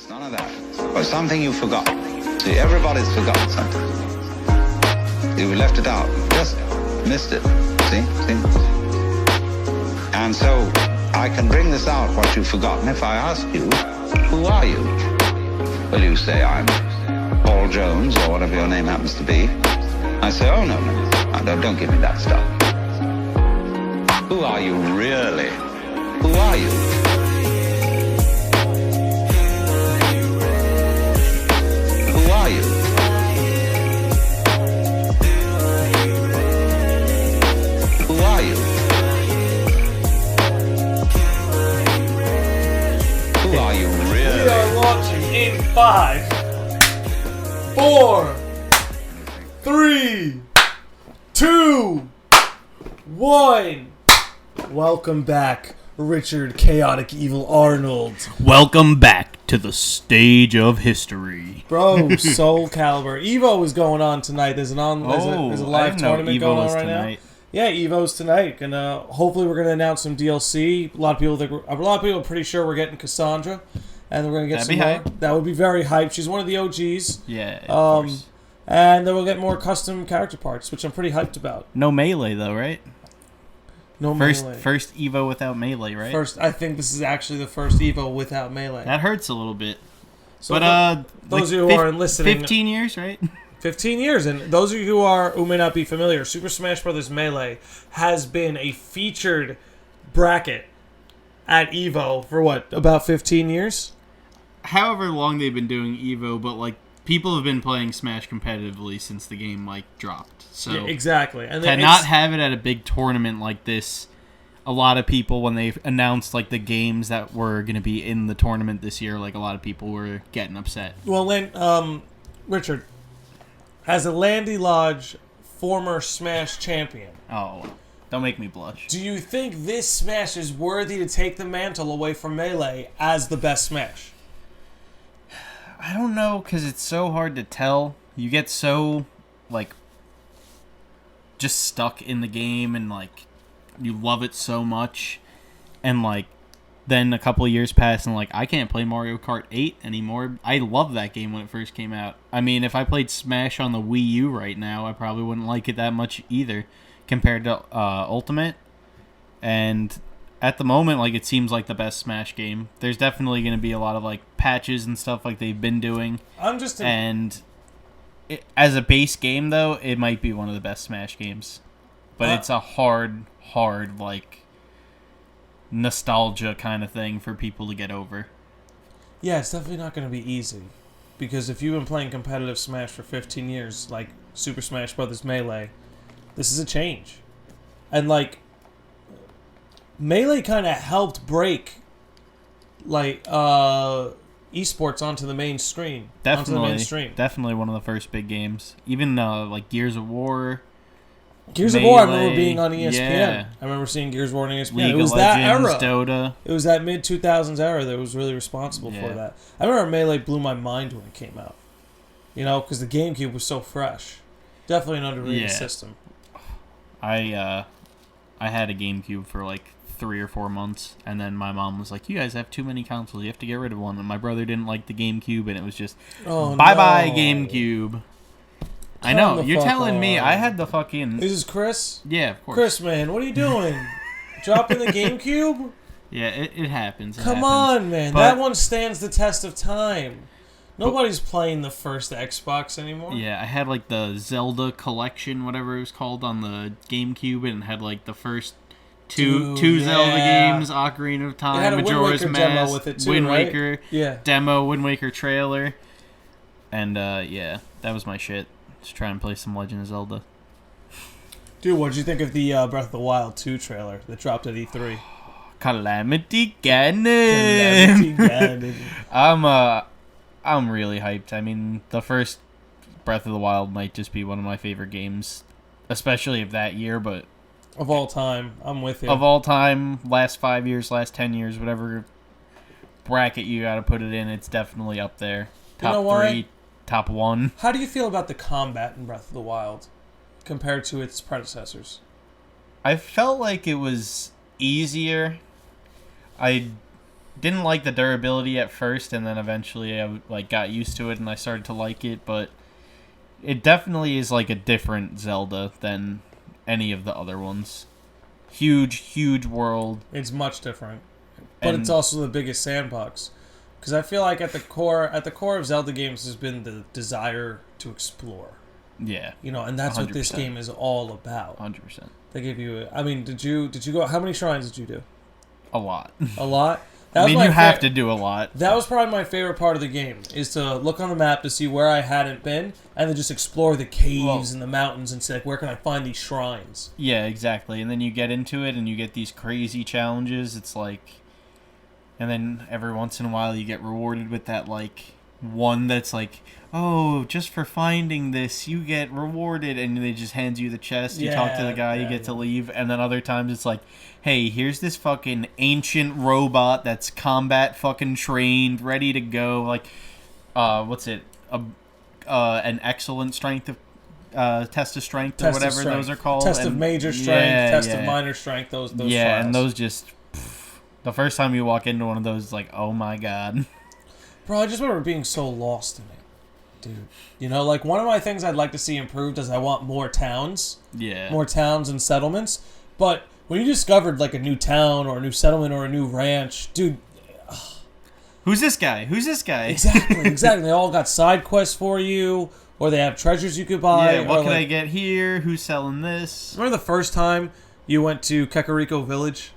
It's none of that. But something you forgot. See, everybody's forgotten something. You left it out. Just missed it. See? And so I can bring this out, what you've forgotten, if I ask you, who are you? Well, you say, I'm Paul Jones, or whatever your name happens to be. I say, oh, no. Don't give me that stuff. Who are you, really? Who are you? Who are you? Who are you? Who are you, really? We are launching in 5, 4, 3, 2, 1. Welcome back, Richard Chaotic Evil Arnold. Welcome back to the stage of history. Bro, Soul Calibur. Evo is going on tonight. There's a live tournament going on right now. Yeah, Evo's tonight, and hopefully we're going to announce some DLC. A lot of people are pretty sure we're getting Cassandra, and we're going to get some more. Hype. That would be very hype. She's one of the OGs. Yeah, of course. And then we'll get more custom character parts, which I'm pretty hyped about. No melee though, right? Melee. First Evo without melee, right? I think this is actually the first Evo without melee. That hurts a little bit. So but those of you who are listening, 15 years, right? 15 years, and those of you who may not be familiar, Super Smash Bros. Melee has been a featured bracket at Evo for what, about 15 years? However long they've been doing Evo, but like people have been playing Smash competitively since the game like dropped. So yeah, exactly. And to not have it at a big tournament like this, a lot of people, when they announced like the games that were going to be in the tournament this year, like a lot of people were getting upset. Well, then, Richard, as a Landi Lodge former Smash champion, oh, don't make me blush. do you think this Smash is worthy to take the mantle away from Melee as the best Smash? I don't know, because it's so hard to tell. You get so, like, just stuck in the game, and, like, you love it so much, and, like, then a couple of years pass, and, like, I can't play Mario Kart 8 anymore. I loved that game when it first came out. I mean, if I played Smash on the Wii U right now, I probably wouldn't like it that much either, compared to Ultimate, and at the moment, like, it seems like the best Smash game. There's definitely going to be a lot of, like, patches and stuff like they've been doing. As a base game, though, it might be one of the best Smash games. But it's a hard, like, nostalgia kind of thing for people to get over. Yeah, it's definitely not going to be easy. Because if you've been playing competitive Smash for 15 years, like Super Smash Bros. Melee, this is a change. And, like, Melee kind of helped break, like, esports onto the mainstream. Definitely one of the first big games. Even, like, Gears of War. Gears Melee, of War, I remember being on ESPN. Yeah. I remember seeing Gears of War on ESPN. League it was of that Legends, era. Dota. It was that mid-2000s era that was really responsible for that. I remember Melee blew my mind when it came out. You know, because the GameCube was so fresh. Definitely an underrated system. I had a GameCube for like 3 or 4 months, and then my mom was like, "You guys have too many consoles. You have to get rid of one." And my brother didn't like the GameCube, and it was just bye GameCube. I know, you're telling me. I had the fucking... This is Chris? Yeah, of course. Chris, man, what are you doing? Dropping the GameCube? Yeah, it happens. Come on, man. That one stands the test of time. Nobody's playing the first Xbox anymore. Yeah, I had like the Zelda collection, whatever it was called, on the GameCube, and had like the first two Zelda games, Ocarina of Time, Majora's Mask, with it too, Wind right? Waker, demo, Wind Waker trailer, and that was my shit. Just try and play some Legend of Zelda. Dude, what did you think of the Breath of the Wild 2 trailer that dropped at E3? Calamity Ganon! I'm really hyped. I mean, the first Breath of the Wild might just be one of my favorite games, especially of that year, but... Of all time, I'm with you. Of all time, last 5 years, last 10 years, whatever bracket you gotta put it in, it's definitely up there. Top 3, top 1. How do you feel about the combat in Breath of the Wild compared to its predecessors? I felt like it was easier. I didn't like the durability at first, and then eventually I like got used to it and I started to like it. But it definitely is like a different Zelda than any of the other ones. Huge world. It's much different, but And- it's also the biggest sandbox. Because I feel like at the core of Zelda games has been the desire to explore. Yeah, You know, and that's what this 100%. game is all about. 100%. They give you. I mean, did you go? How many shrines did you do? A lot. A lot. That I was mean, my you have to do a lot. That was probably my favorite part of the game, is to look on the map to see where I hadn't been, and then just explore the caves and the mountains and say, like, where can I find these shrines? Yeah, exactly. And then you get into it and you get these crazy challenges. It's like, and then every once in a while you get rewarded with that, like, one that's like, oh, just for finding this, you get rewarded. And they just hand you the chest. You talk to the guy, you get to leave. And then other times it's like, hey, here's this fucking ancient robot that's combat fucking trained, ready to go. Like, what's it? An excellent strength of test of strength or Test of whatever strength. those are called. Test of And- major strength, yeah, test yeah. of minor strength, those yeah, trials. and those just the first time you walk into one of those, it's like, oh my god. Bro, I just remember being so lost in it. Dude. You know, like, one of my things I'd like to see improved is I want more towns. Yeah. More towns and settlements. But when you discovered, like, a new town or a new settlement or a new ranch, dude... Who's this guy? Who's this guy? Exactly. They all got side quests for you, or they have treasures you could buy. Yeah, what or can like, I get here? Who's selling this? Remember the first time you went to Kakariko Village,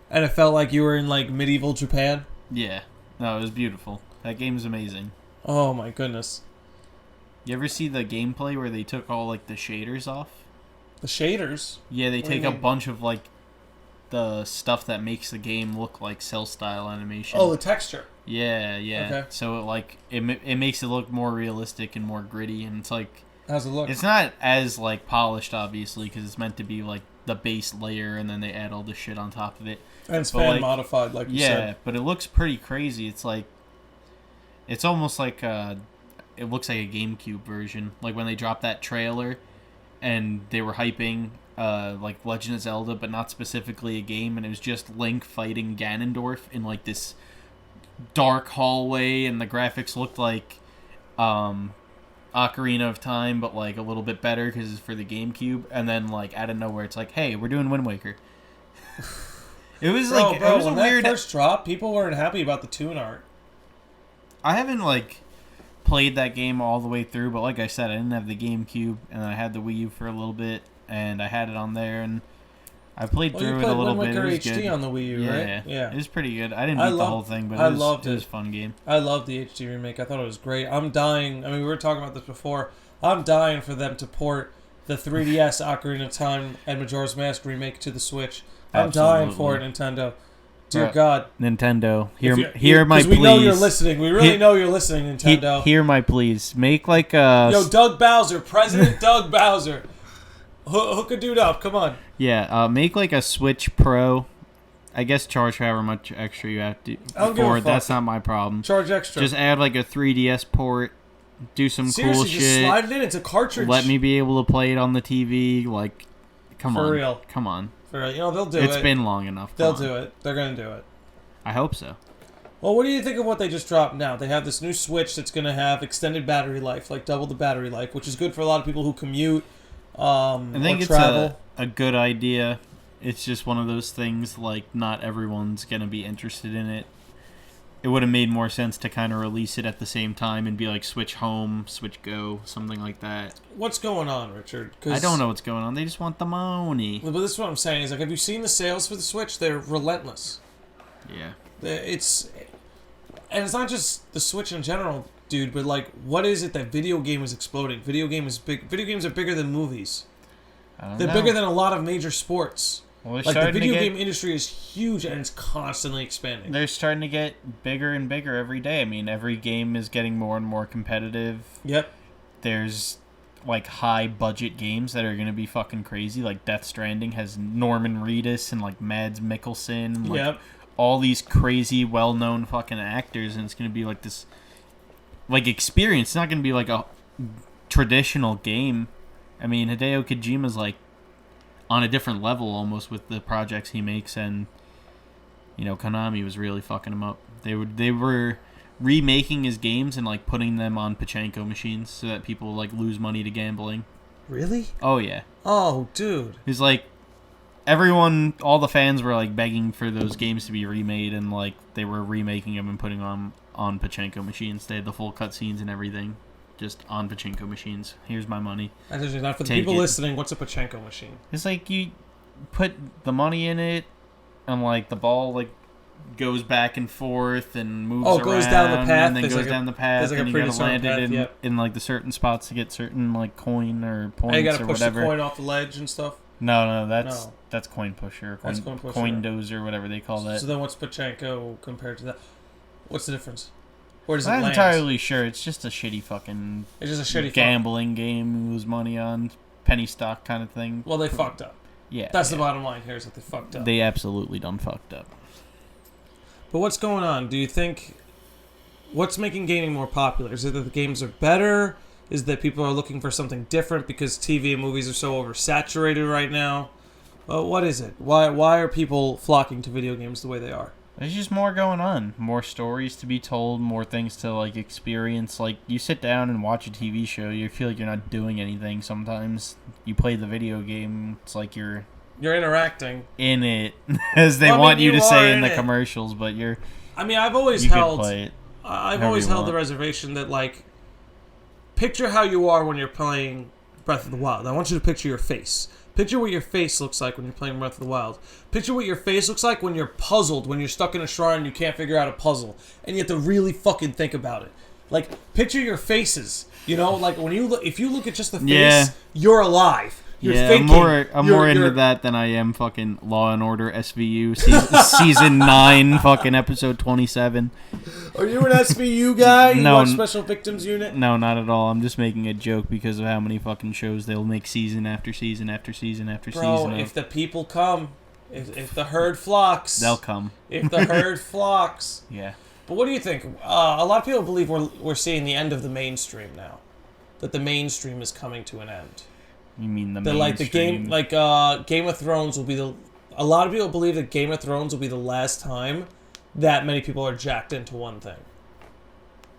and it felt like you were in, like, medieval Japan? Yeah. No, it was beautiful. That game's amazing. Oh, my goodness. You ever see the gameplay where they took all, like, the shaders off? The shaders? Yeah, they What do you take a mean? bunch of, like, the stuff that makes the game look like cell-style animation. Oh, the texture. Yeah. Okay. So, it makes it look more realistic and more gritty, and it's, like... How's it look? It's not as, like, polished, obviously, because it's meant to be, like, the base layer, and then they add all the shit on top of it. And it's but, fan like, modified, like you Yeah, said. but it looks pretty crazy. It's, like... It's almost like, it looks like a GameCube version. Like, when they dropped that trailer, and they were hyping... like Legend of Zelda, but not specifically a game, and it was just Link fighting Ganondorf in like this dark hallway, and the graphics looked like Ocarina of Time, but like a little bit better because it's for the GameCube. And then like out of nowhere, it's like, hey, we're doing Wind Waker. It was it was a when weird. that first drop, people weren't happy about the tune art. I haven't like played that game all the way through, but like I said, I didn't have the GameCube, and I had the Wii U for a little bit. And I had it on there, and I played Well, you through it played a little Wind bit. It Waker was HD good. on the Wii U, right? Yeah. It was pretty good. I didn't I beat the loved- whole thing, but I it was, loved it was it. a fun game. I love the HD remake. I thought it was great. I'm dying. I mean, we were talking about this before. I'm dying for them to port the 3DS Ocarina of Time and Majora's Mask remake to the Switch. I'm dying for it, Nintendo. Dear Right. God. Nintendo, If hear my Because pleas. we know you're listening. We really He- know you're listening, Nintendo. Hear my pleas. Make like a Yo, Doug Bowser. President Doug Bowser. Hook a dude up. Come on. make like a Switch Pro. I guess charge however much extra you have to I don't give a for it. fuck. That's not my problem. Charge extra. Just add like a 3DS port. Do some Seriously, cool just shit. slide it in. It's a cartridge. Let me be able to play it on the TV. Like, come For on, real. come on. For real. You know, they'll do It's it. been long enough. They'll Come on. do it. They're going to do it. I hope so. Well, what do you think of what they just dropped now? They have this new Switch that's going to have extended battery life, like double the battery life, which is good for a lot of people who commute I think or it's travel. a good idea. It's just one of those things, like, not everyone's going to be interested in it. It would have made more sense to kind of release it at the same time and be like Switch Home, Switch Go, something like that. What's going on, Richard? 'Cause- I don't know what's going on. They just want the money. But this is what I'm saying. Is like, have you seen the sales for the Switch? They're relentless. Yeah. And it's not just the Switch in general, dude. But like, what is it that video game is exploding? Video games are bigger than movies. I don't They're know. bigger than a lot of major sports. Well, they're Like, the starting to video get- game industry is huge and it's constantly expanding. They're starting to get bigger and bigger every day. I mean, every game is getting more and more competitive. Yep. There's like high budget games that are gonna be fucking crazy. Like Death Stranding has Norman Reedus and like Mads Mikkelsen, and, like Yep. all these crazy, well known fucking actors, and it's gonna be like this like experience. It's not gonna be like a traditional game. I mean, Hideo Kojima's like on a different level almost with the projects he makes, and Konami was really fucking him up. They were remaking his games and like putting them on pachinko machines so that people like lose money to gambling. Really? Oh yeah. Oh, dude. He's like, all the fans were like begging for those games to be remade, and like they were remaking them and putting them on pachinko machines. They had the full cutscenes and everything, just on pachinko machines. Here's my money. Not for the people listening. What's a pachinko machine? It's like you put the money in it, and like the ball like goes back and forth and moves around. Goes down the path. And then goes down the path. There's like and a you gotta land it path, in like the certain spots to get certain like coin or points and you gotta or push whatever. the coin off the ledge and stuff. No, that's coin pusher. That's coin pusher. Coin dozer, whatever they call that. So then what's pachinko compared to that? What's the difference? Where does it I'm land? not entirely sure. It's just a shitty fucking... It's just a shitty gambling game you lose money on. Penny stock kind of thing. Well, they fucked up. Yeah. That's the bottom line here, is that they fucked up. They absolutely done fucked up. But what's going on? Do you think... What's making gaming more popular? Is it that the games are better? Is it that people are looking for something different because TV and movies are so oversaturated right now? What is it? Why are people flocking to video games the way they are? There's just more going on. More stories to be told, more things to like experience. Like, you sit down and watch a TV show, you feel like you're not doing anything sometimes. You play the video game, it's like you're interacting in it, as they want you to say in the commercials, but you're... I mean, I've always held the reservation that, like, picture how you are when you're playing Breath of the Wild. I want you to picture your face. Picture what your face looks like when you're playing Breath of the Wild. Picture what your face looks like when you're puzzled, when you're stuck in a shrine and you can't figure out a puzzle, and you have to really fucking think about it. Like, picture your faces. Like when if you look at just the face, you're alive. You're thinking. I'm more into that than I am fucking Law and Order SVU season 9, fucking episode 27. Are you an SVU guy? You No, watch Special Victims Unit? No, not at all. I'm just making a joke because of how many fucking shows they'll make season after season after season after season. Bro, if the people come, if the herd flocks, they'll come. If the herd flocks, yeah. But what do you think? A lot of people believe we're seeing the end of the mainstream now. That the mainstream is coming to an end. You mean the mainstream? Game of Thrones will be a lot of people believe that Game of Thrones will be the last time that many people are jacked into one thing.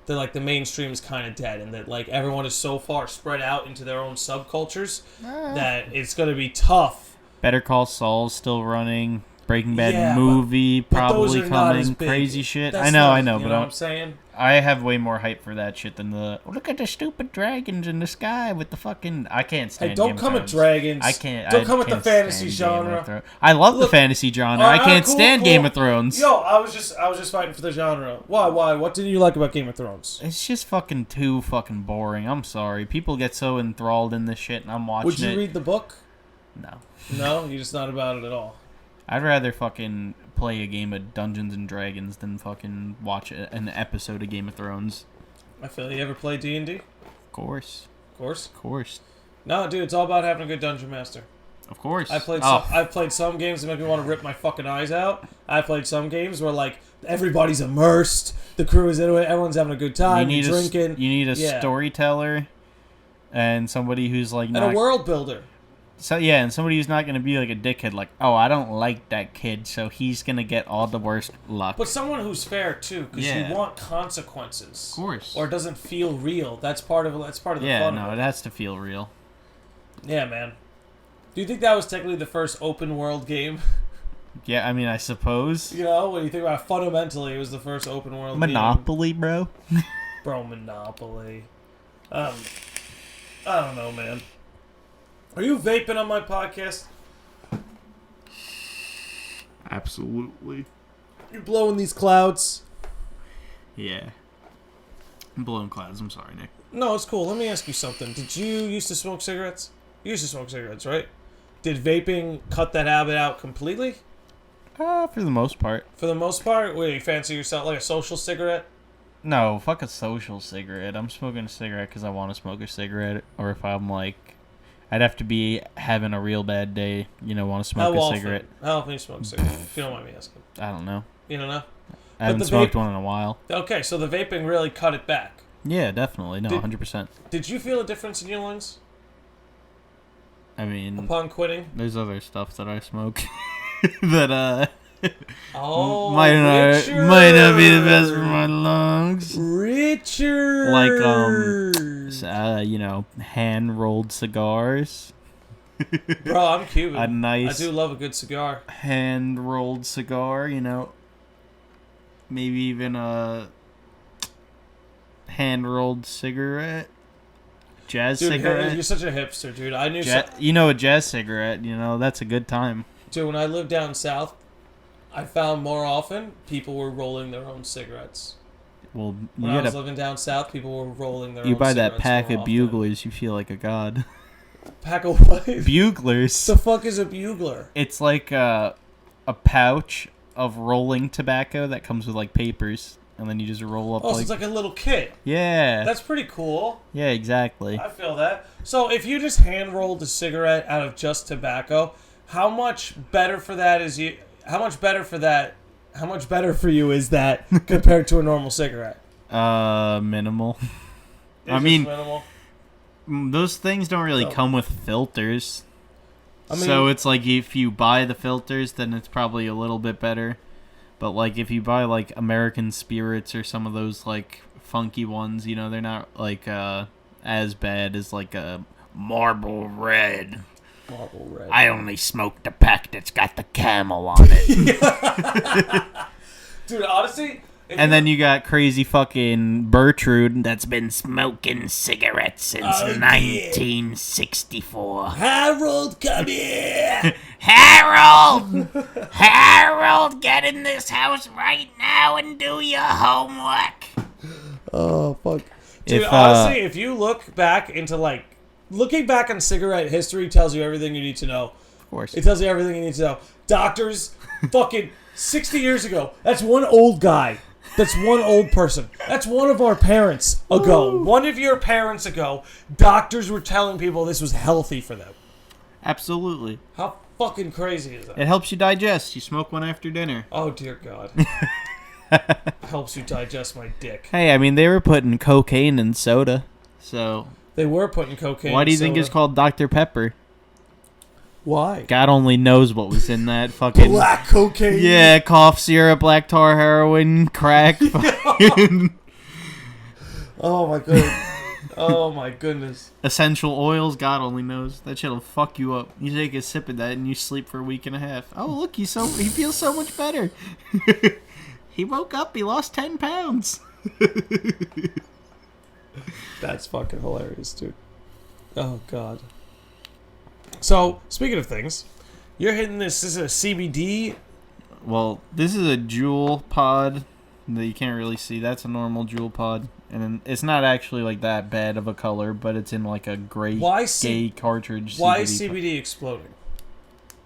That like the mainstream is kind of dead, and that like everyone is so far spread out into their own subcultures that it's going to be tough. Better Call Saul's still running. Breaking Bad movie probably coming. Crazy shit. I know. You know what I'm saying? I have way more hype for that shit than look at the stupid dragons in the sky with the fucking... I can't stand Hey, don't come with dragons. I can't. Don't come with the fantasy genre. I love the fantasy genre. I can't stand Game of Thrones. Yo, I was just fighting for the genre. Why? What didn't you like about Game of Thrones? It's just fucking too fucking boring. I'm sorry. People get so enthralled in this shit, and I'm watching it. Would you read the book? No. No? You're just not about it at all? I'd rather fucking play a game of Dungeons and Dragons than fucking watch an episode of Game of Thrones. I feel you ever play D&D? Of course. Of course? No, dude, it's all about having a good dungeon master. Of course. I've played some games that make me want to rip my fucking eyes out. I've played some games where like everybody's immersed, the crew is into it, everyone's having a good time, drinking. You need a storyteller and somebody who's like and a world builder. So yeah, and somebody who's not going to be like a dickhead, like, oh, I don't like that kid, so he's going to get all the worst luck. But someone who's fair too, because you want consequences. Of course. Or it doesn't feel real. That's part of the fun. Yeah, no, it has to feel real. Yeah, man. Do you think that was technically the first open world game? Yeah, I mean, I suppose. You know, when you think about it, fundamentally, it was the first open world Monopoly, game. bro. Bro, Monopoly. I don't know, man. Are you vaping on my podcast? Absolutely. You're blowing these clouds? Yeah. I'm blowing clouds. I'm sorry, Nick. No, it's cool. Let me ask you something. Did you used to smoke cigarettes? You used to smoke cigarettes, right? Did vaping cut that habit out completely? For the most part. For the most part? Wait, you fancy yourself like a social cigarette? No, fuck a social cigarette. I'm smoking a cigarette because I want to smoke a cigarette, or if I'm like... I'd have to be having a real bad day, want to smoke a cigarette. How often you smoke cigarettes? If you don't mind me asking. I don't know. You don't know? I haven't smoked one in a while. Okay, so the vaping really cut it back. Yeah, definitely. No, 100%. Did you feel a difference in your lungs? I mean... Upon quitting? There's other stuff that I smoke that, Oh, might not be the best for my lungs. Richard. Like hand rolled cigars. Bro, I'm Cuban. A nice. I do love a good cigar. Hand rolled cigar. Maybe even a hand rolled cigarette. Jazz Dude, cigarette. you're such a hipster, dude. I knew. A jazz cigarette. That's a good time. Dude, when I lived down south, I found more often people were rolling their own cigarettes. Well, when I was living down south, people were rolling their own cigarettes. You buy that pack more of often. buglers, you feel like a god. Pack of what? Buglers. The fuck is a bugler? It's like a pouch of rolling tobacco that comes with like papers, and then you just roll up. Oh, so it's like a little kit. Yeah. That's pretty cool. Yeah, exactly. I feel that. So if you just hand rolled a cigarette out of just tobacco, how much better for you is that compared to a normal cigarette? Minimal. Minimal. Those things don't really come with filters. So it's like if you buy the filters, then it's probably a little bit better. But like if you buy like American Spirits or some of those like funky ones, they're not like as bad as like a Marble Red. Marble Red. I only smoke the pack that's got the camel on it. Dude, honestly. And then you got crazy fucking Bertrude that's been smoking cigarettes since 1964. Harold, come here! Harold! Harold, get in this house right now and do your homework. Oh, fuck. Dude, honestly, if you look back into, looking back on cigarette history tells you everything you need to know. Of course. It tells you everything you need to know. Doctors, fucking 60 years ago, that's one old guy. That's one old person. That's one of our parents ago. Ooh. One of your parents ago, doctors were telling people this was healthy for them. Absolutely. How fucking crazy is that? It helps you digest. You smoke one after dinner. Oh, dear God. Helps you digest my dick. Hey, they were putting cocaine in soda, so... They were putting cocaine in soda. Why do you think it's called Dr. Pepper? Why? God only knows what was in that fucking... Black cocaine. Yeah, cough syrup, black tar heroin, crack. Oh, my goodness. Oh, my goodness. Essential oils, God only knows. That shit'll fuck you up. You take a sip of that and you sleep for a week and a half. Oh, look, he feels so much better. He woke up, he lost 10 pounds. That's fucking hilarious, dude. Oh, God. So, speaking of things, you're hitting this is a CBD? Well, this is a jewel pod that you can't really see. That's a normal jewel pod. And it's not actually like that bad of a color, but it's in like a gray cartridge. Why is CBD exploding?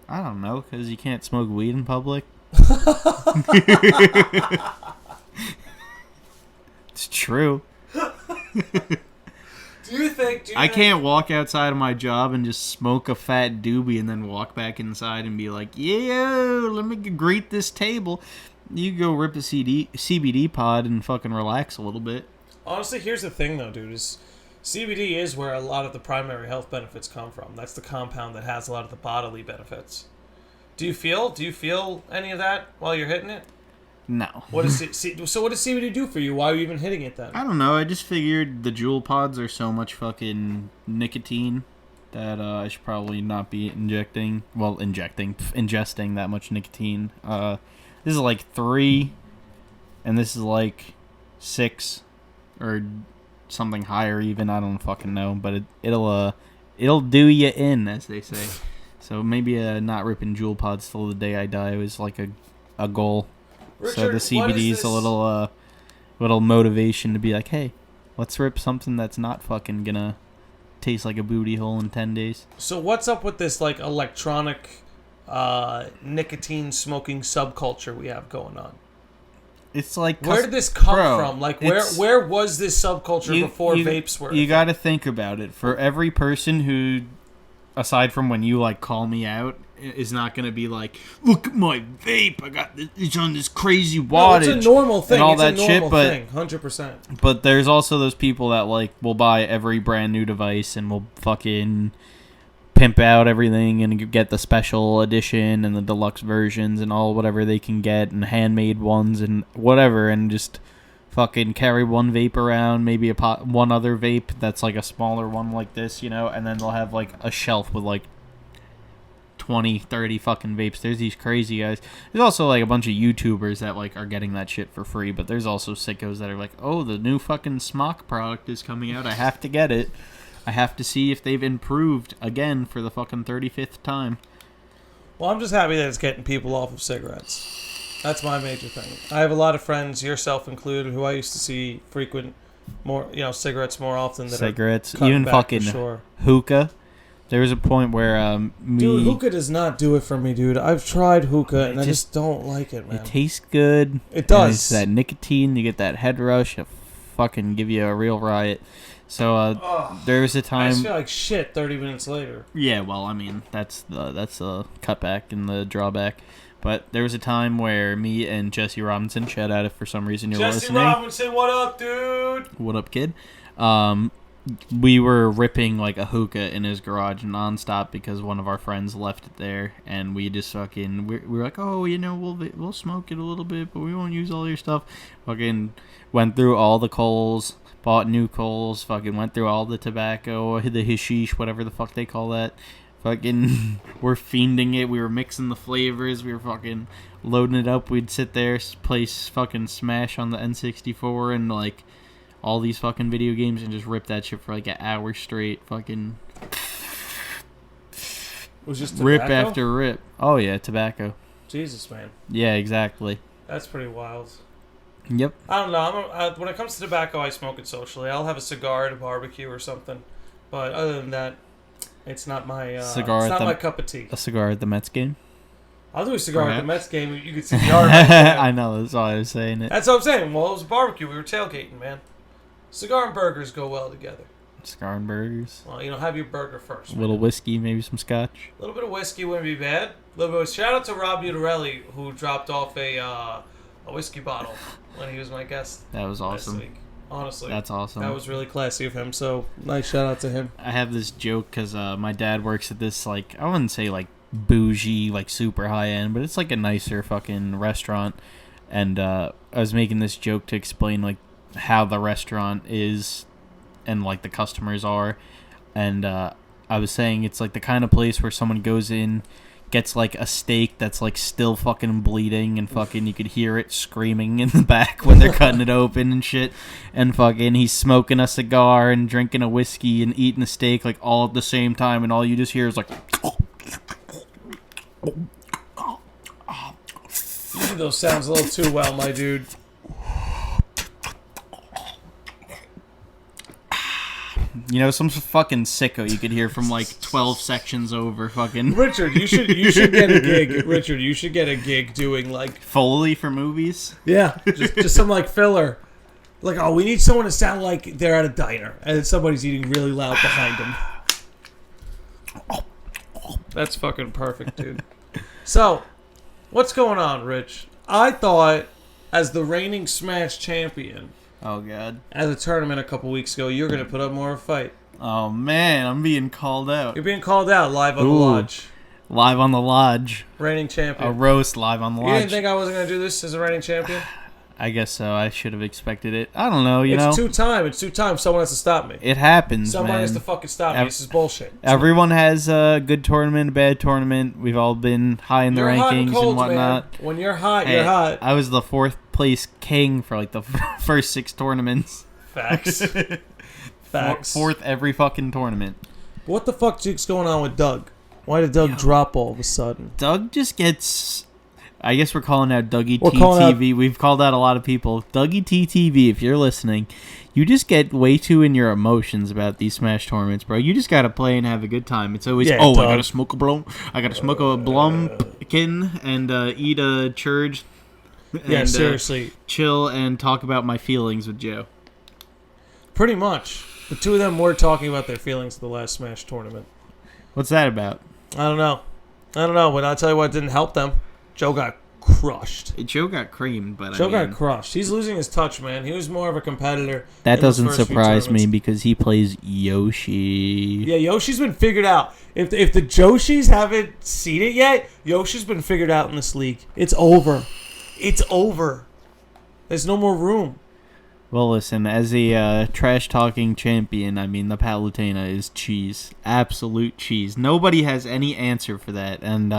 I don't know, because you can't smoke weed in public. It's true. I can't walk outside of my job and just smoke a fat doobie and then walk back inside and be like, yeah, let me greet this table. You go rip a CBD pod and fucking relax a little bit. Honestly, here's the thing, though, dude. Is CBD is where a lot of the primary health benefits come from. That's the compound that has a lot of the bodily benefits. Do you feel any of that while you're hitting it? No. So what does CBD do for you? Why are you even hitting it then? I don't know. I just figured the jewel pods are so much fucking nicotine that I should probably not be ingesting that much nicotine. This is like 3, and this is like 6, or something higher even. I don't fucking know, but it'll do you in, as they say. So maybe not ripping jewel pods till the day I die was like a goal. Richard, so the CBD is a little motivation to be like, hey, let's rip something that's not fucking gonna taste like a booty hole in 10 days. So what's up with this like electronic nicotine smoking subculture we have going on? It's like, where did this come from? Like where was this subculture before vapes were? You got to think about it. For every person who, aside from when you like call me out, is not going to be like, look at my vape, I got this, it's on this crazy wattage. No, it's a normal thing. And all it's that a normal shit, thing, 100%. But there's also those people that like will buy every brand new device and will fucking pimp out everything and get the special edition and the deluxe versions and all whatever they can get and handmade ones and whatever, and just fucking carry one vape around, maybe one other vape that's like a smaller one like this, you know, and then they'll have like a shelf with like 20, 30 fucking vapes. There's these crazy guys. There's also like a bunch of YouTubers that like are getting that shit for free, but there's also sickos that are like, oh, the new fucking Smock product is coming out. I have to get it. I have to see if they've improved again for the fucking 35th time. Well, I'm just happy that it's getting people off of cigarettes. That's my major thing. I have a lot of friends, yourself included, who I used to see frequent more, cigarettes more often than cigarettes, even fucking hookah. There was a point where dude, hookah does not do it for me, dude. I've tried hookah and I just don't like it, man. It tastes good. It does. It's that nicotine. You get that head rush. It fucking give you a real riot. So there was a time. I just feel like shit 30 minutes later. Yeah, well, I mean that's the cutback and the drawback. But there was a time where me and Jesse Robinson, shout out if for some reason you're listening. Jesse Robinson, what up, dude? What up, kid? We were ripping like a hookah in his garage nonstop because one of our friends left it there, and we just fucking we were like, oh, we'll smoke it a little bit, but we won't use all your stuff. Fucking went through all the coals, bought new coals, fucking went through all the tobacco, the hashish, whatever the fuck they call that. Fucking, we're fiending it. We were mixing the flavors. We were fucking loading it up. We'd sit there, play fucking Smash on the N64 and like all these fucking video games and just rip that shit for like an hour straight. Fucking was just rip after rip. Oh yeah, tobacco. Jesus, man. Yeah, exactly. That's pretty wild. Yep. I don't know. When it comes to tobacco, I smoke it socially. I'll have a cigar at a barbecue or something, but other than that, it's not my cigar. It's not my cup of tea. A cigar at the Mets game. I'll do a cigar at the Mets game. You can see the yard. I know. That's all I was saying. That's what I'm saying. Well, it was a barbecue. We were tailgating, man. Cigar and burgers go well together. Cigar and burgers. Well, have your burger first. A little whiskey, maybe some scotch. A little bit of whiskey wouldn't be bad. A little bit of, shout out to Rob Utarelli, who dropped off a whiskey bottle when he was my guest. That was awesome. Last week. Honestly, that's awesome. That was really classy of him. So nice shout out to him. I have this joke because my dad works at this like I wouldn't say like bougie like super high end, but it's like a nicer fucking restaurant. And I was making this joke to explain like how the restaurant is and like the customers are, and I was saying it's like the kind of place where someone goes in, gets like a steak that's like still fucking bleeding and fucking you could hear it screaming in the back when they're cutting it open and shit, and fucking he's smoking a cigar and drinking a whiskey and eating the steak like all at the same time, and all you just hear is like you do those sounds a little too well, my dude. You know, some fucking sicko you could hear from like 12 sections over. Fucking Richard, you should get a gig. Richard, you should get a gig doing like Foley for movies. Yeah, just some like filler. Like, oh, we need someone to sound like they're at a diner and somebody's eating really loud behind them. That's fucking perfect, dude. So, what's going on, Rich? I thought, as the reigning Smash champion. Oh, God. At a tournament a couple weeks ago, you're going to put up more of a fight. Oh, man, I'm being called out. You're being called out live on the Lodge. Live on the Lodge. Reigning champion. A roast live on the Lodge. You didn't think I wasn't going to do this as a reigning champion? I guess so. I should have expected it. I don't know, It's two time. Someone has to stop me. It happens, Someone man. has to fucking stop me. This is bullshit. Everyone has a good tournament, a bad tournament. We've all been high in the rankings hot and cold, and whatnot. Man. When you're hot, you're hot. I was the 4th place king for like the first 6 tournaments. Facts. Facts. 4th every fucking tournament. What the fuck's going on with Doug? Why did Doug drop all of a sudden? Doug just gets... I guess we're calling out Dougie TTV. We've called out a lot of people. Dougie TTV, if you're listening, you just get way too in your emotions about these Smash tournaments, bro. You just gotta play and have a good time. It's always, Doug. I gotta smoke a blum. I gotta smoke a blumpkin and eat a church. Yeah, seriously. Chill and talk about my feelings with Joe. Pretty much. The two of them were talking about their feelings at the last Smash tournament. What's that about? I don't know, but I'll tell you what didn't help them. Joe got crushed. Joe got creamed, but Joe got crushed. He's losing his touch, man. He was more of a competitor. That doesn't surprise me because he plays Yoshi. Yeah, Yoshi's been figured out. If the Joshis haven't seen it yet, Yoshi's been figured out in this league. It's over. It's over. There's no more room. Well, listen, as a trash-talking champion, I mean, the Palutena is cheese. Absolute cheese. Nobody has any answer for that, and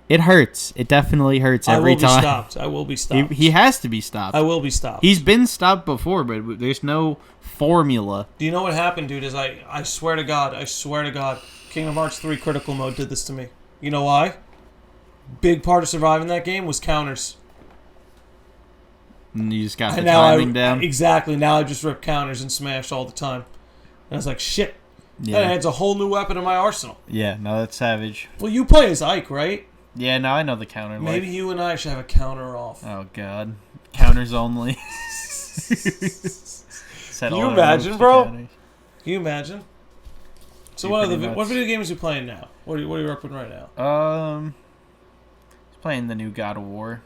it hurts. It definitely hurts every time. I will be stopped. He has to be stopped. I will be stopped. He's been stopped before, but there's no formula. Do you know what happened, dude? I swear to God, Kingdom Hearts 3 Critical Mode did this to me. You know why? Big part of surviving that game was counters. And you just got the timing down? Exactly. Now I just rip counters and smash all the time. And I was like, shit. Yeah. That adds a whole new weapon in my arsenal. Yeah, no, that's savage. Well, you play as Ike, right? Yeah, no, I know the counter. Maybe you and I should have a counter off. Oh, God. Counters only. Can you imagine, bro? Can you imagine? So what video games are you playing now? What are you up with right now? Playing the new God of War.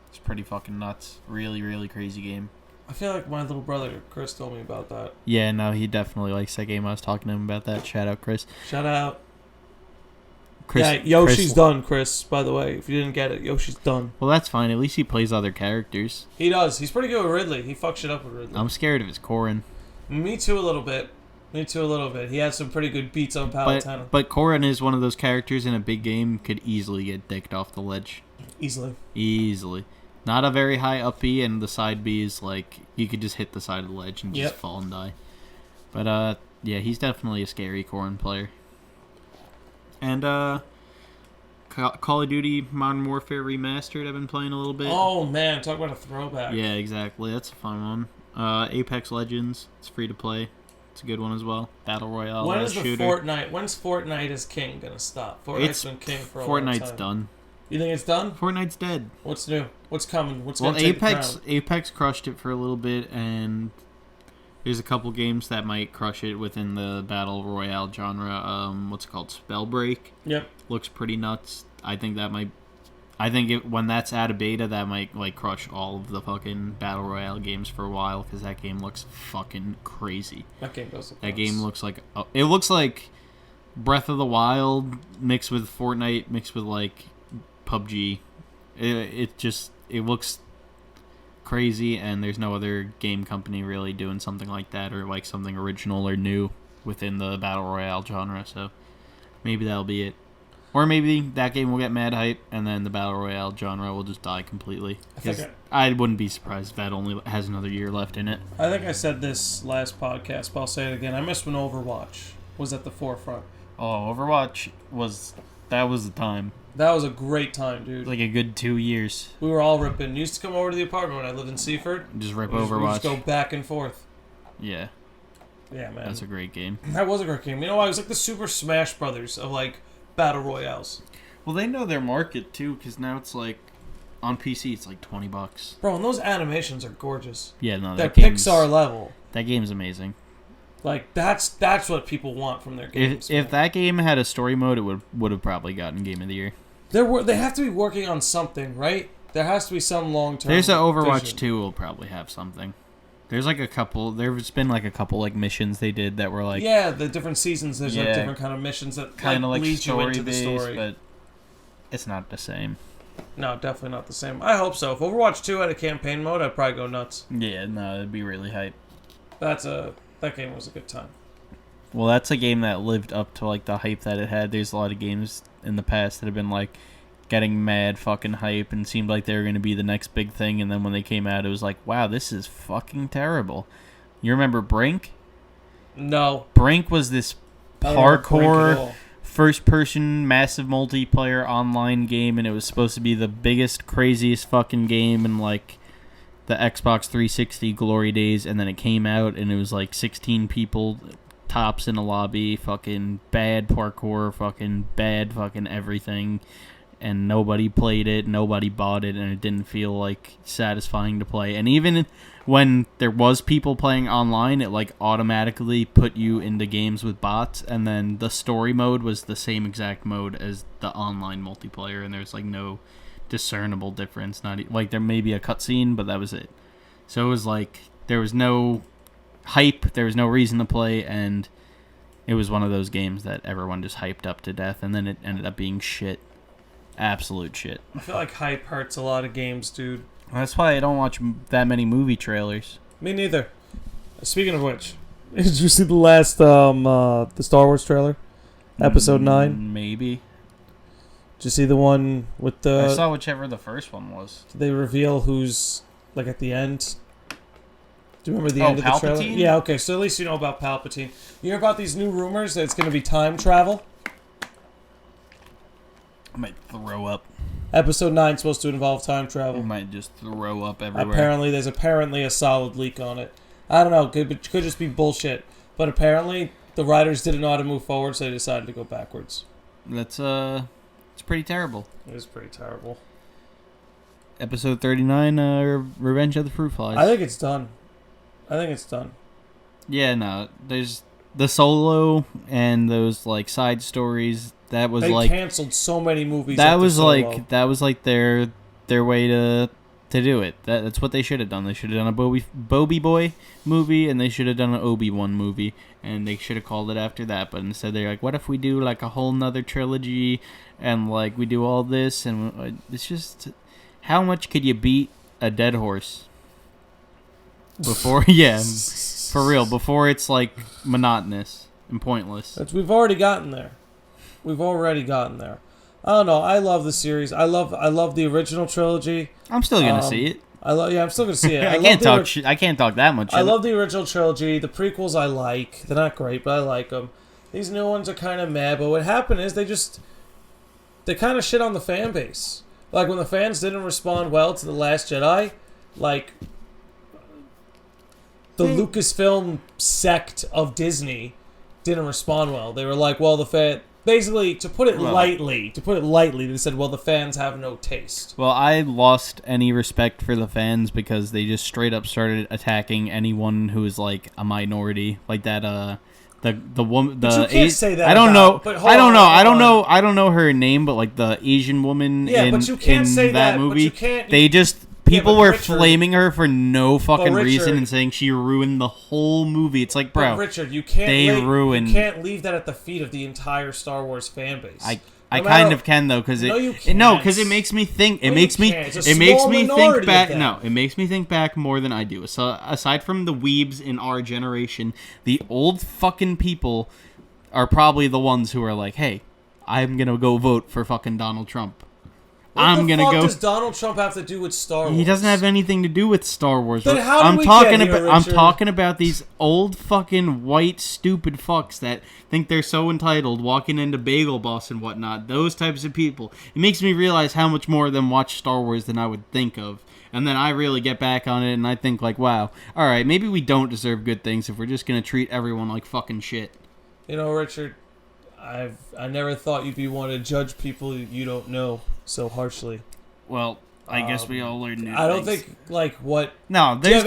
It's pretty fucking nuts. Really, really crazy game. I feel like my little brother Chris told me about that. Yeah, no, he definitely likes that game. I was talking to him about that. Shout out, Chris. Shout out. Chris, yeah, Yoshi's done, Chris, by the way. If you didn't get it, Yoshi's done. Well, that's fine. At least he plays other characters. He does. He's pretty good with Ridley. He fucks shit up with Ridley. I'm scared of his Corrin. Me too, a little bit. He had some pretty good beats on Palutena. But Corrin is one of those characters in a big game could easily get dicked off the ledge. Easily. Not a very high up B, and the side B is like, you could just hit the side of the ledge and just fall and die. But, yeah, he's definitely a scary Corrin player. And, Call of Duty Modern Warfare Remastered I've been playing a little bit. Oh, man, talk about a throwback. Yeah, exactly. That's a fun one. Apex Legends, it's free to play. It's a good one as well. Battle Royale. When is shooter. When's Fortnite as king gonna stop? Fortnite's been king for a long time. Fortnite's done. You think it's done? Fortnite's dead. What's new? What's coming? Apex crushed it for a little bit, and there's a couple games that might crush it within the Battle Royale genre. What's it called? Spellbreak. Yep. Looks pretty nuts. When that's out of beta, that might like crush all of the fucking Battle Royale games for a while, because that game looks fucking crazy. That game does look That game looks like... it looks like Breath of the Wild mixed with Fortnite, mixed with like PUBG. It looks crazy, and there's no other game company really doing something like that, or like something original or new within the Battle Royale genre, so maybe that'll be it. Or maybe that game will get mad hype, and then the Battle Royale genre will just die completely. I wouldn't be surprised if that only has another year left in it. I think I said this last podcast, but I'll say it again. I missed when Overwatch was at the forefront. Oh, Overwatch was the time. That was a great time, dude. Like a good 2 years. We were all ripping. You used to come over to the apartment when I lived in Seaford. Just rip Overwatch. We just go back and forth. Yeah. Yeah, man. That's a great game. That was a great game. You know why? It was like the Super Smash Brothers of like Battle Royales. Well, they know their market too, because now it's like on PC it's like $20. Bro, and those animations are gorgeous. Yeah, no, that Pixar level. That game's amazing. Like that's what people want from their games. If that game had a story mode, it would have probably gotten Game of the Year. They have to be working on something, right? There has to be some long term. There's an Overwatch 2 will probably have something. There's like a couple. There's been like a couple like missions they did that were like the different seasons. There's like different kind of missions that kind of like lead you into based, the story, but it's not the same. No, definitely not the same. I hope so. If Overwatch 2 had a campaign mode, I'd probably go nuts. Yeah, no, it'd be really hype. That game was a good time. Well, that's a game that lived up to like the hype that it had. There's a lot of games in the past that have been like getting mad fucking hype and seemed like they were going to be the next big thing, and then when they came out it was like, wow, this is fucking terrible. You remember Brink? No. Brink was this parkour first-person massive multiplayer online game, and it was supposed to be the biggest, craziest fucking game in like the Xbox 360 glory days, and then it came out and it was like 16 people tops in a lobby, fucking bad parkour, fucking bad fucking everything. And nobody played it, nobody bought it, and it didn't feel like satisfying to play. And even when there was people playing online, it like automatically put you into games with bots, and then the story mode was the same exact mode as the online multiplayer, and there's like no discernible difference. Like there may be a cutscene, but that was it. So it was like there was no hype, there was no reason to play, and it was one of those games that everyone just hyped up to death, and then it ended up being shit. Absolute shit. I feel like hype hurts a lot of games, dude. That's why I don't watch that many movie trailers. Me neither. Speaking of which, did you see the last the Star Wars trailer? Episode 9? Maybe. Did you see the one with the... I saw whichever the first one was. Did they reveal who's, like, at the end? Do you remember the end of the trailer? Palpatine? Yeah, okay, so at least you know about Palpatine. You hear about these new rumors that it's going to be time travel? I might throw up. Episode 9 is supposed to involve time travel. I might just throw up everywhere. Apparently, there's a solid leak on it. I don't know, could just be bullshit. But apparently, the writers didn't know how to move forward, so they decided to go backwards. That's, it's pretty terrible. It is pretty terrible. Episode 39, Revenge of the Fruit Flies. I think it's done. Yeah, no, there's the Solo and those, like, side stories. That was they canceled so many movies. That was like their way to do it. That's what they should have done. They should have done a Bobby Boy movie, and they should have done an Obi-Wan movie, and they should have called it after that. But instead, they're like, what if we do like a whole nother trilogy, and like we do all this, and it's just, how much could you beat a dead horse? Before, yeah, for real. Before it's like monotonous and pointless. We've already gotten there. I don't know. I love the series. I love the original trilogy. I'm still gonna see it. I'm still gonna see it. I can't talk that much. I love the original trilogy. The prequels I like. They're not great, but I like them. These new ones are kind of mad. But what happened is they kind of shit on the fan base. Like when the fans didn't respond well to The Last Jedi, like the Lucasfilm sect of Disney didn't respond well. They were like, well, basically, to put it lightly, they said, well, the fans have no taste. Well, I lost any respect for the fans because they just straight up started attacking anyone who is like a minority, like that. The woman. But you can't say that. I don't know. But I don't know her name, but like the Asian woman in that movie. People were flaming her for no fucking reason and saying she ruined the whole movie. It's like, bro, Richard, you can't leave that at the feet of the entire Star Wars fan base. I kind of can though, because it makes me think. It makes me think back. No, it makes me think back more than I do. So aside from the weebs in our generation, the old fucking people are probably the ones who are like, hey, I'm gonna go vote for fucking Donald Trump. What the fuck does Donald Trump have to do with Star Wars? He doesn't have anything to do with Star Wars. Then how did we get here, Richard? I'm talking about these old fucking white stupid fucks that think they're so entitled, walking into Bagel Boss and whatnot. Those types of people. It makes me realize how much more of them watch Star Wars than I would think of. And then I really get back on it and I think like, wow, all right, maybe we don't deserve good things if we're just gonna treat everyone like fucking shit. You know, Richard, I never thought you'd be one to judge people you don't know so harshly. Well, I guess we all learn new things. I don't think, like, what... No, there's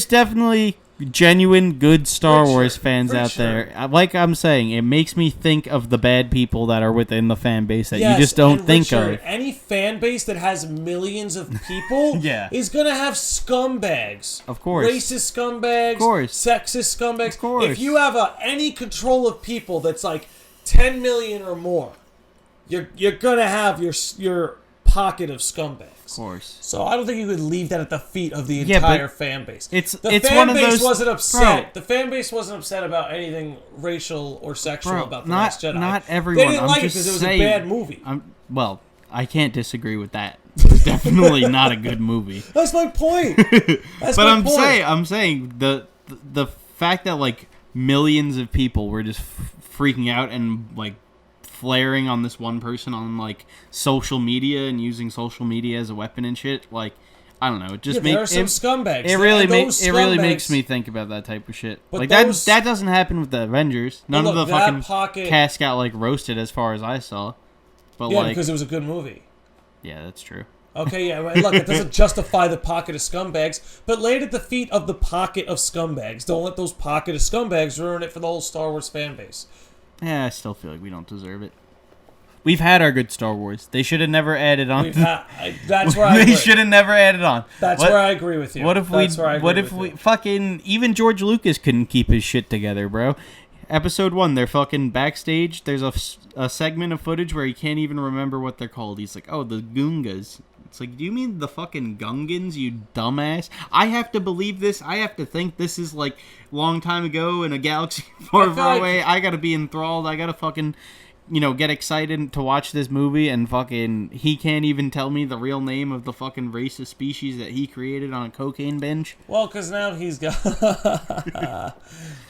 definitely genuine good Star Wars fans out there. Like I'm saying, it makes me think of the bad people that are within the fan base that you just don't think of. Any fan base that has millions of people is going to have scumbags. Of course. Racist scumbags. Of course. Sexist scumbags. Of course. If you have any control of people that's like 10 million or more, you're going to have your pocket of scumbags. Of course. So I don't think you could leave that at the feet of the entire fan base. It's fan one of base those, wasn't upset. Bro, the fan base wasn't upset about anything racial or sexual about The Last Jedi. Not everyone. They didn't like it because it was a bad movie. Well, I can't disagree with that. It was definitely not a good movie. That's my point. I'm saying the fact that like millions of people were just freaking out and like flaring on this one person on like social media and using social media as a weapon and shit, like I don't know, it just there are some scumbags. It really makes me think about that type of shit. Like that doesn't happen with the Avengers. None of the fucking cast got like roasted as far as I saw. But because it was a good movie. Yeah, that's true. Okay, yeah, look, it doesn't justify the pocket of scumbags, but lay it at the feet of the pocket of scumbags. Don't let those pocket of scumbags ruin it for the whole Star Wars fan base. Yeah, I still feel like we don't deserve it. We've had our good Star Wars. They should have never added on. That's where I agree. They should have never added on. Where I agree with you. What if we fucking even George Lucas couldn't keep his shit together, bro? Episode 1, they're fucking backstage. There's a segment of footage where he can't even remember what they're called. He's like, oh, the Goongas. It's like, do you mean the fucking Gungans, you dumbass? I have to believe this. I have to think this is, like, long time ago in a galaxy far, far away. I gotta be enthralled. I gotta fucking, get excited to watch this movie, and fucking he can't even tell me the real name of the fucking racist species that he created on a cocaine binge. Well, because now he's got...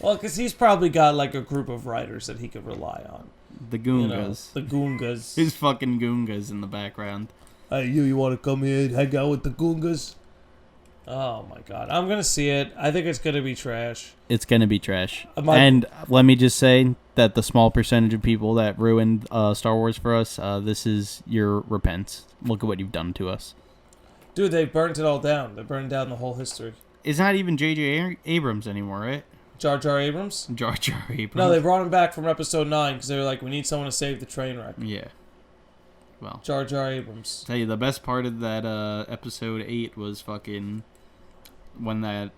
well, because he's probably got, like, a group of writers that he could rely on. The Goongas. The Goongas. His fucking Goongas in the background. Hey, you want to come here and hang out with the Goongas? Oh, my God. I'm going to see it. I think it's going to be trash. It's going to be trash. And let me just say that the small percentage of people that ruined Star Wars for us, this is your repents. Look at what you've done to us. Dude, they burnt it all down. They burned down the whole history. It's not even J.J. Abrams anymore, right? Jar Jar Abrams? Jar Jar Abrams. No, they brought him back from episode 9 because they were like, we need someone to save the train wreck. Yeah. Well, Jar Jar Abrams. Tell you, the best part of that episode 8 was fucking when that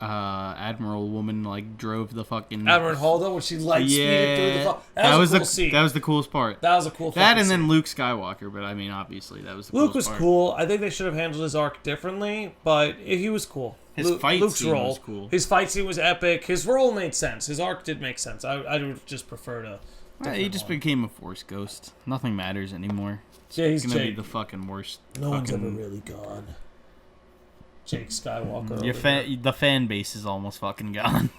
Admiral woman like drove the fucking Admiral Holdo when she speeded through the that was a cool scene. That was the coolest part. That was a cool that and scene. then Luke Skywalker, but I mean obviously that was the Luke was part. cool. I think they should have handled his arc differently, but he was cool. Luke's scene role was cool. His fight scene was epic. His role made sense. His arc did make sense. I would just prefer to. He just became a Force ghost. Nothing matters anymore. Yeah, he's gonna be the fucking worst. No one's ever really gone. Jake Skywalker. The fan base is almost fucking gone.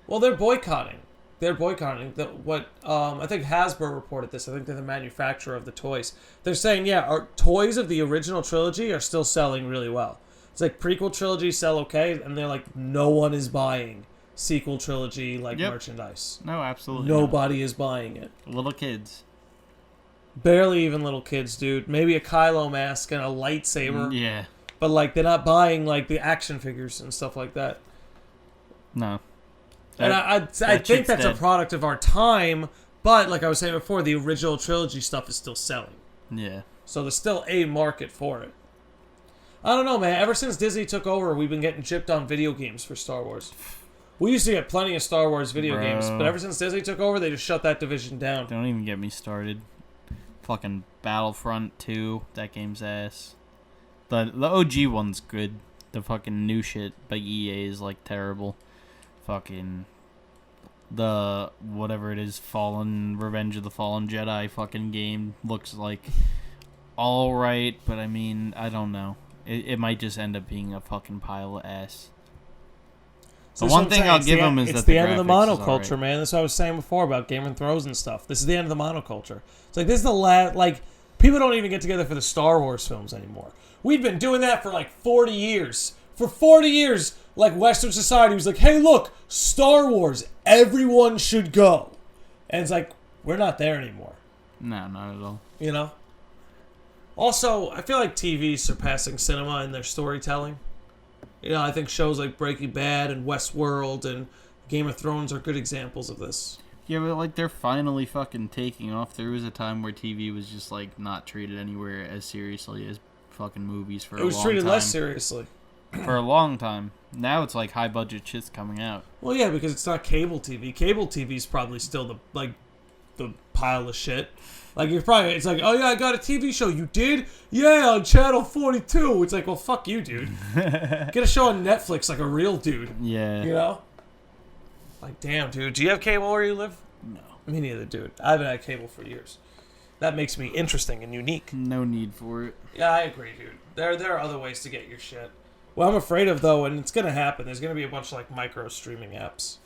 Well, they're boycotting. I think Hasbro reported this. I think they're the manufacturer of the toys. They're saying, our toys of the original trilogy are still selling really well. It's like prequel trilogy sell okay, and they're like, no one is buying sequel trilogy merchandise. No, absolutely. Nobody is buying it. Little kids. Barely even little kids, dude. Maybe a Kylo mask and a lightsaber. Yeah. But like they're not buying like the action figures and stuff like that. No. And I think that's a product of our time, but like I was saying before, the original trilogy stuff is still selling. Yeah. So there's still a market for it. I don't know, man. Ever since Disney took over, we've been getting chipped on video games for Star Wars. We used to get plenty of Star Wars video games, but ever since Disney took over, they just shut that division down. Don't even get me started. Fucking Battlefront 2, that game's ass. The OG one's good. The fucking new shit by EA is like terrible. Fucking the whatever it is, Revenge of the Fallen Jedi fucking game looks like alright, but I mean, I don't know. It might just end up being a fucking pile of ass. The one thing I'll give them is that the end of the monoculture, man. That's what I was saying before about Game of Thrones and stuff. This is the end of the monoculture. It's like this is the last. Like people don't even get together for the Star Wars films anymore. We've been doing that for like 40 years. For 40 years, like Western society was like, "Hey, look, Star Wars. Everyone should go," and it's like we're not there anymore. No, not at all. You know. Also, I feel like TV is surpassing cinema in their storytelling. You know, I think shows like Breaking Bad and Westworld and Game of Thrones are good examples of this. Yeah, but like they're finally fucking taking off. There was a time where TV was just like not treated anywhere as seriously as fucking movies for a long time. It was treated less seriously. For a long time. Now it's like high budget shit's coming out. Well, yeah, because it's not cable TV. Cable TV is probably still the pile of shit. Like it's like, oh yeah, I got a TV show. You did? Yeah, on channel 42. It's like, well, fuck you, dude. Get a show on Netflix like a real dude. Yeah. You know? Like, damn, dude. Do you have cable where you live? No. Me neither, dude. I haven't had cable for years. That makes me interesting and unique. No need for it. Yeah, I agree, dude. There are other ways to get your shit. What I'm afraid of, though, and it's gonna happen, there's gonna be a bunch of like micro streaming apps.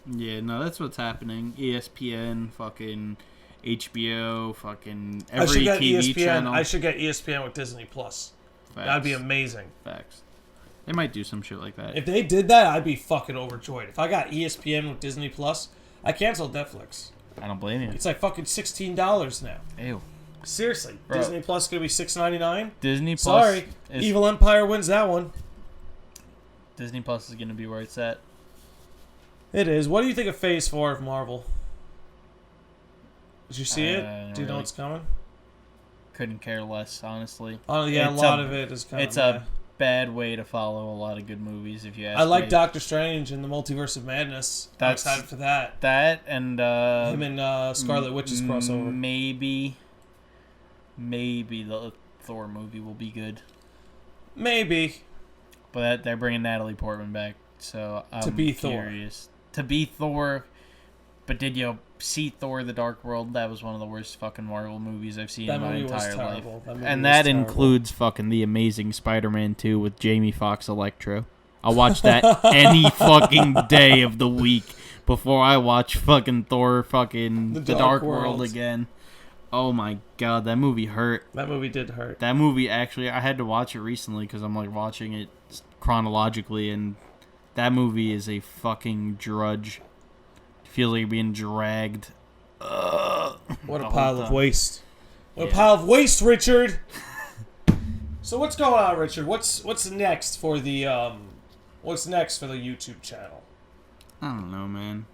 Yeah, no, that's what's happening. ESPN, fucking HBO, fucking every TV channel. I should get ESPN with Disney Plus. That'd be amazing. Facts. They might do some shit like that. If they did that, I'd be fucking overjoyed. If I got ESPN with Disney Plus, I canceled Netflix. I don't blame you. It's like fucking $16 now. Ew. Seriously, Bro. Disney Plus gonna be $6.99. Disney Plus. Sorry, Evil Empire wins that one. Disney Plus is gonna be where it's at. It is. What do you think of Phase 4 of Marvel? Did you see it? Do you know what's coming? Couldn't care less, honestly. Oh yeah, It's a lot of it is kind of. It's a bad way to follow a lot of good movies, if you ask me. I like Doctor Strange and the Multiverse of Madness. I'm excited for that. That and him and Scarlet Witch's crossover. Maybe the Thor movie will be good. Maybe. But they're bringing Natalie Portman back, so I'm to be curious. To be Thor. But did you see Thor: The Dark World? That was one of the worst fucking Marvel movies I've seen in my entire life. And that includes fucking The Amazing Spider-Man 2 with Jamie Foxx Electro. I'll watch that any fucking day of the week before I watch fucking Thor fucking The Dark World again. Oh my god, that movie hurt. That movie did hurt. That movie, actually, I had to watch it recently because I'm like watching it chronologically, and that movie is a fucking drudge. Feels like you're being dragged. What a pile of waste. What a pile of waste, Richard. So what's going on, Richard? What's next for the YouTube channel? I don't know, man.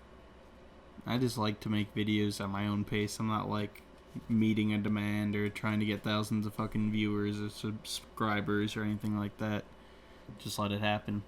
I just like to make videos at my own pace. I'm not like meeting a demand or trying to get thousands of fucking viewers or subscribers or anything like that. Just let it happen.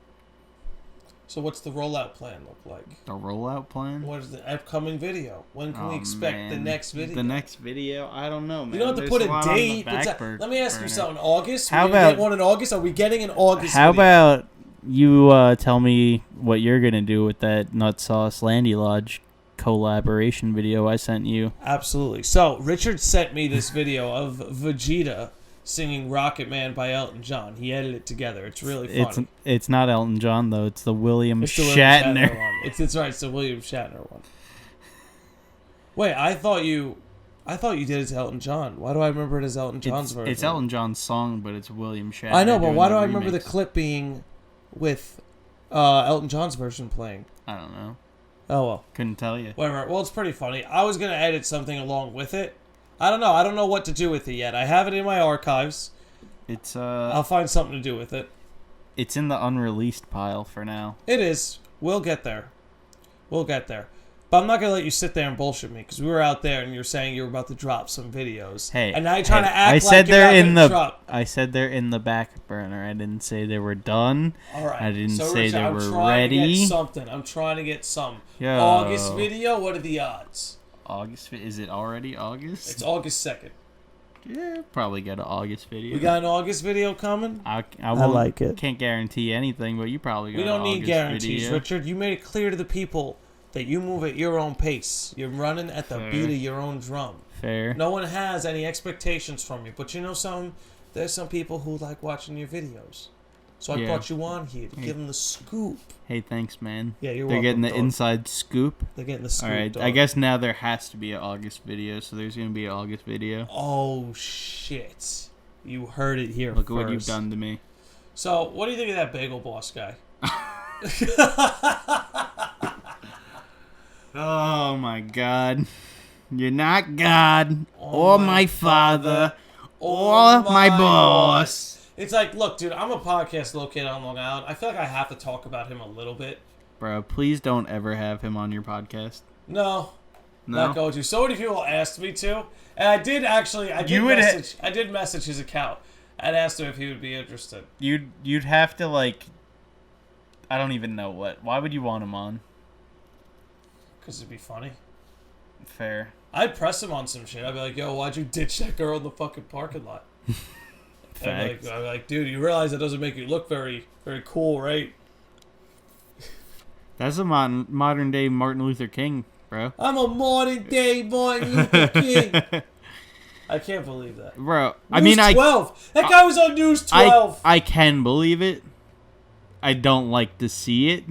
So what's the rollout plan look like? The rollout plan? What is the upcoming video? When can we expect the next video? The next video? I don't know, man. You don't have to put a date. Let me ask you something. August? How about get one in August? Are we getting an August How video? about you tell me what you're going to do with that Nut Sauce Landi Lodge collaboration video I sent you? Absolutely. So, Richard sent me this video of Vegeta singing Rocket Man by Elton John. He edited it together. It's really funny. It's not Elton John, though. It's the William Shatner. One. It's right. It's the William Shatner one. Wait, I thought you did it to Elton John. Why do I remember it as Elton John's version? It's Elton John's song, but it's William Shatner. I know, but why do I remember the clip being with Elton John's version playing? I don't know. Oh, well. Couldn't tell you. Whatever. Well, it's pretty funny. I was going to edit something along with it. I don't know. I don't know what to do with it yet. I have it in my archives. I'll find something to do with it. It's in the unreleased pile for now. It is. We'll get there. But I'm not going to let you sit there and bullshit me, because we were out there and you're saying you were about to drop some videos. Hey. And now you're trying to act I said like you're not going to drop. I said they're in the back burner. I didn't say they were done. All right. I didn't say Richard, they were ready. I'm trying to get some. Yo. August video? What are the odds? August? Is it already August? It's August 2nd. Yeah, probably get an August video. We got an August video coming? I like it. Can't guarantee anything, but you probably got We don't an need August guarantees, video. Richard. You made it clear to the people that you move at your own pace. You're running at the beat of your own drum. Fair. No one has any expectations from you. But you know something? There's some people who like watching your videos. So I brought you on here to give them the scoop. Hey, thanks, man. Yeah, you're They're welcome, getting the dog. inside scoop. They're getting the scoop, All right, dog. I guess now there has to be an August video, so there's going to be an August video. Oh, shit. You heard it here Look first. at what you've done to me. So, what do you think of that Bagel Boss guy? Oh, my God. You're not God, or my father, or my boss. It's like, look, dude, I'm a podcast located on Long Island. I feel like I have to talk about him a little bit. Bro, please don't ever have him on your podcast. No. Not going to. So many people asked me to, and I did message his account and asked him if he would be interested. You'd have to, like, I don't even know what. Why would you want him on? Because it'd be funny. Fair. I'd press him on some shit. I'd be like, yo, why'd you ditch that girl in the fucking parking lot? I'd be like, dude, you realize that doesn't make you look very, very cool, right? That's a modern day Martin Luther King, bro. I'm a modern day Martin Luther King. I can't believe that. Bro, News 12. That guy was on News 12. I can believe it. I don't like to see it,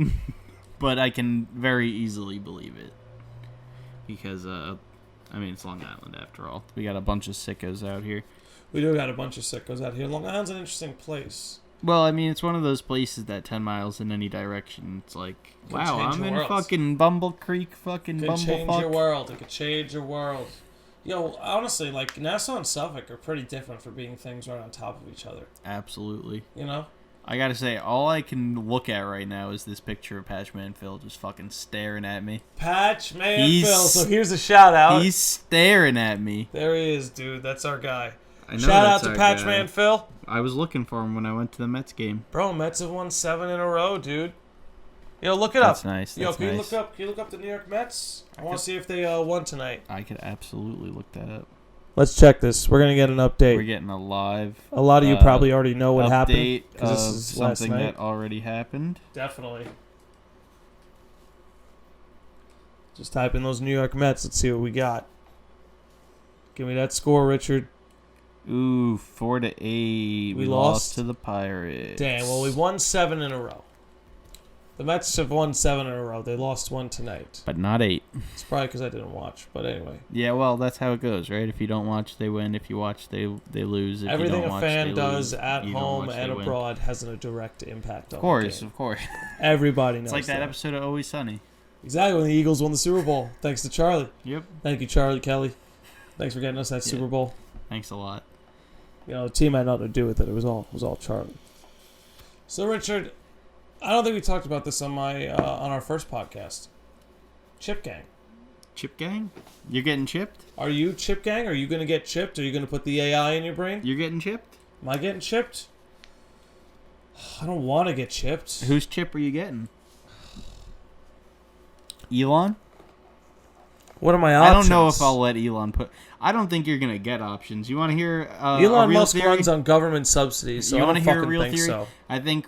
but I can very easily believe it. Because, it's Long Island after all. We got a bunch of sickos out here. We do got a bunch of sickos out here. Long Island's an interesting place. Well, it's one of those places that 10 miles in any direction, it's like, wow, I'm in fucking Bumble Creek, fucking Bumblefuck. It could change your world. It could change your world. Yo, honestly, like, Nassau and Suffolk are pretty different for being things right on top of each other. Absolutely. You know? I gotta say, all I can look at right now is this picture of Patchman Phil just fucking staring at me. Patchman Phil. So here's a shout out. He's staring at me. There he is, dude. That's our guy. I know Shout out that's to our Patchman guy. Phil. I was looking for him when I went to the Mets game. Bro, Mets have won 7 in a row, dude. Yo, look it up. That's nice. Yo, That's can nice. you look up the New York Mets? I want to see if they won tonight. I could absolutely look that up. Let's check this. We're gonna get an update. We're getting a live. A lot of you probably already know what happened update because of this is last something night. that already happened. Definitely. Just type in those New York Mets. Let's see what we got. Give me that score, Richard. Ooh, 4-8. We lost to the Pirates. Damn. Well, we won 7 in a row. The Mets have won 7 in a row. They lost 1 tonight. But not 8. It's probably because I didn't watch. But anyway. Yeah, well, that's how it goes, right? If you don't watch, they win. If you watch, they lose. If Everything you don't a watch, fan they does lose. at You don't home watch, and they win. abroad has a direct impact on the game. Of course. Everybody knows It's like that episode of Always Sunny. Exactly, when the Eagles won the Super Bowl. Thanks to Charlie. Yep. Thank you, Charlie Kelly. Thanks for getting us that Super Bowl. Thanks a lot. You know, the team had nothing to do with it. It was all Charlie. So, Richard, I don't think we talked about this on our first podcast. Chip Gang. Chip Gang? You're getting chipped? Are you Chip Gang? Are you going to get chipped? Are you going to put the AI in your brain? You're getting chipped? Am I getting chipped? I don't want to get chipped. Whose chip are you getting? Elon? What are my I options? don't know if I'll let Elon put... I don't think you're going to get options. You want to hear Elon a real Musk theory? runs on government subsidies, so You I want don't to hear a fucking real think theory? so. I think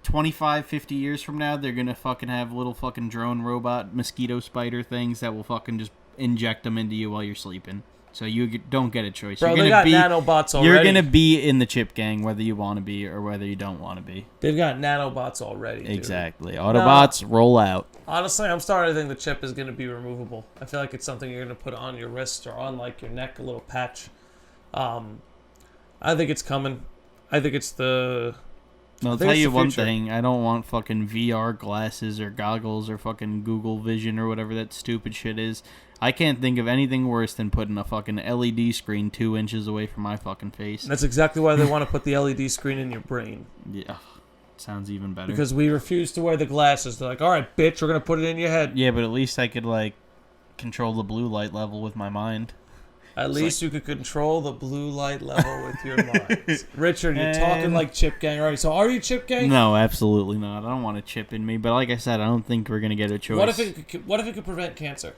25, 50 years from now, they're going to fucking have little fucking drone robot mosquito spider things that will fucking just inject them into you while you're sleeping. So you don't get a choice. Bro, you're they gonna got be, nanobots already. You're going to be in the chip gang whether you want to be or whether you don't want to be. They've got nanobots already, dude. Exactly. Autobots, roll out. Honestly, I'm starting to think the chip is going to be removable. I feel like it's something you're going to put on your wrist or on, like, your neck, a little patch. I think it's coming. I think it's the... I'll think tell it's you the one future. thing. I don't want fucking VR glasses or goggles or fucking Google Vision or whatever that stupid shit is. I can't think of anything worse than putting a fucking LED screen 2 inches away from my fucking face. That's exactly why they want to put the LED screen in your brain. Yeah, sounds even better. Because we refuse to wear the glasses. They're like, all right, bitch, we're going to put it in your head. Yeah, but at least I could, like, control the blue light level with my mind. At least you could control the blue light level with your mind. Richard, you're talking like Chip Gang. All right, so are you Chip Gang? No, absolutely not. I don't want a chip in me, but like I said, I don't think we're going to get a choice. What if it could prevent cancer?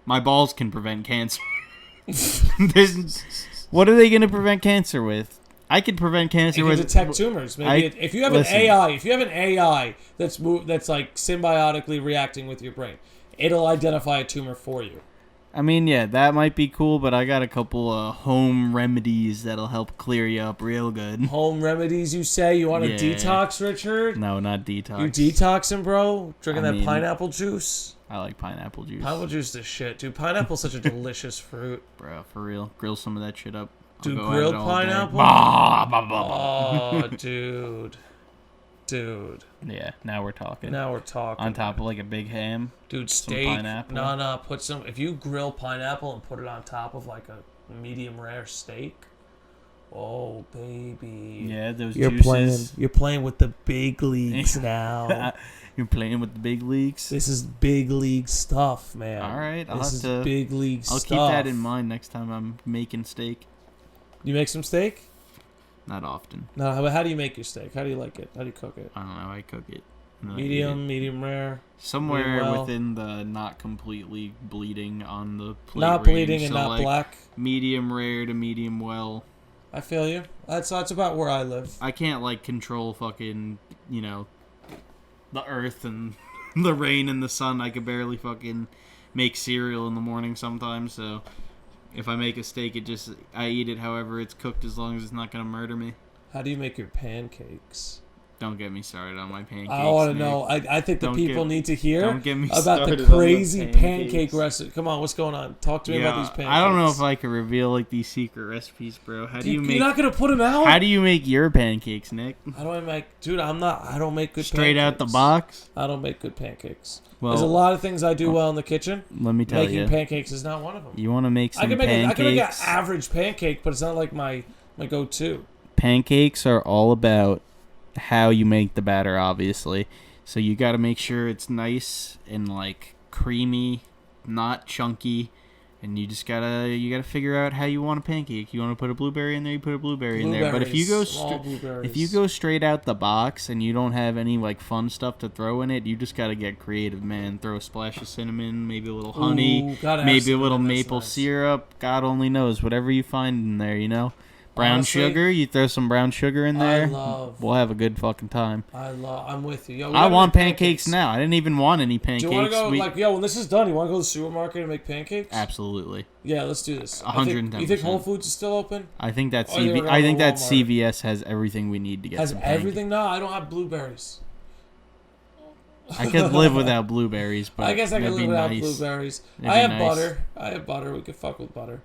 My balls can prevent cancer. What are they going to prevent cancer with? I could prevent cancer It with... can detect tumors. Maybe if you have an AI that's like symbiotically reacting with your brain, it'll identify a tumor for you. I mean, yeah, that might be cool, but I got a couple home remedies that'll help clear you up real good. Home remedies, you say? You want to Yeah. detox, Richard? No, not detox. You detoxing, bro? Drinking I that mean- pineapple juice? I like pineapple juice. Pineapple juice is shit, dude. Pineapple's such a delicious fruit. Bro, for real. Grill some of that shit up. I'll Dude, go at grilled it all day. pineapple? Bah, bah, bah, bah. Oh, dude. Yeah, now we're talking. Now we're talking. On top of like a big ham. Dude, some steak. pineapple. No, put some... If you grill pineapple and put it on top of like a medium rare steak... Oh, baby. Yeah, those You're juices. playing with the big leagues now. You're playing with the big leagues. This is big league stuff, man. All right, this is big league I'll stuff. keep that in mind next time I'm making steak. You make some steak? Not often. No, but how do you make your steak? How do you like it? How do you cook it? I don't know. I cook it. And then I eat Medium, it. medium rare. Somewhere medium well. within the not completely bleeding on the plate Not range, bleeding and so not like black. Medium rare to medium well. I feel you. That's about where I live. I can't like control fucking, the earth and the rain and the sun. I could barely fucking make cereal in the morning sometimes, so if I make a steak, I eat it however it's cooked as long as it's not gonna murder me. How do you make your pancakes? Don't get me started on my pancakes. I want to Nick. know. I think the people need to hear don't get me about started the on the crazy pancake pancakes. recipe. Come on, what's going on? Talk to me about these pancakes. I don't know if I could reveal like these secret recipes, bro. How do you make? You're not gonna put them out. How do you make your pancakes, Nick? How do I make? Dude, I don't make good Straight pancakes. out the box. I don't make good pancakes. Well, There's a lot of things I do well in the kitchen. Let me tell Making you. pancakes is not one of them. You want to make some I can make an pancakes? average pancake, but it's not like my go-to. pancakes are all about how you make the batter, obviously. So you got to make sure it's nice and like creamy, not chunky, and you gotta figure out how you want a pancake. You want to put a blueberry in there, you put a blueberry in there. But if you go straight out the box and you don't have any like fun stuff to throw in it, you just got to get creative, man. Throw a splash of cinnamon, maybe a little honey, maybe a little maple syrup. God only knows, whatever you find in there, you know. Brown sugar, you throw some brown sugar in there. We'll have a good fucking time. I'm with you. Yo, I want pancakes now. I didn't even want any pancakes. Do you want to go, when this is done, you want to go to the supermarket and make pancakes? Absolutely. Yeah, let's do this. 110%. You think Whole Foods is still open? I think that CVS has everything we need to get some pancakes. Everything? No, I don't have blueberries. I could live without blueberries, but I guess I could live without blueberries. I have butter. We could fuck with butter.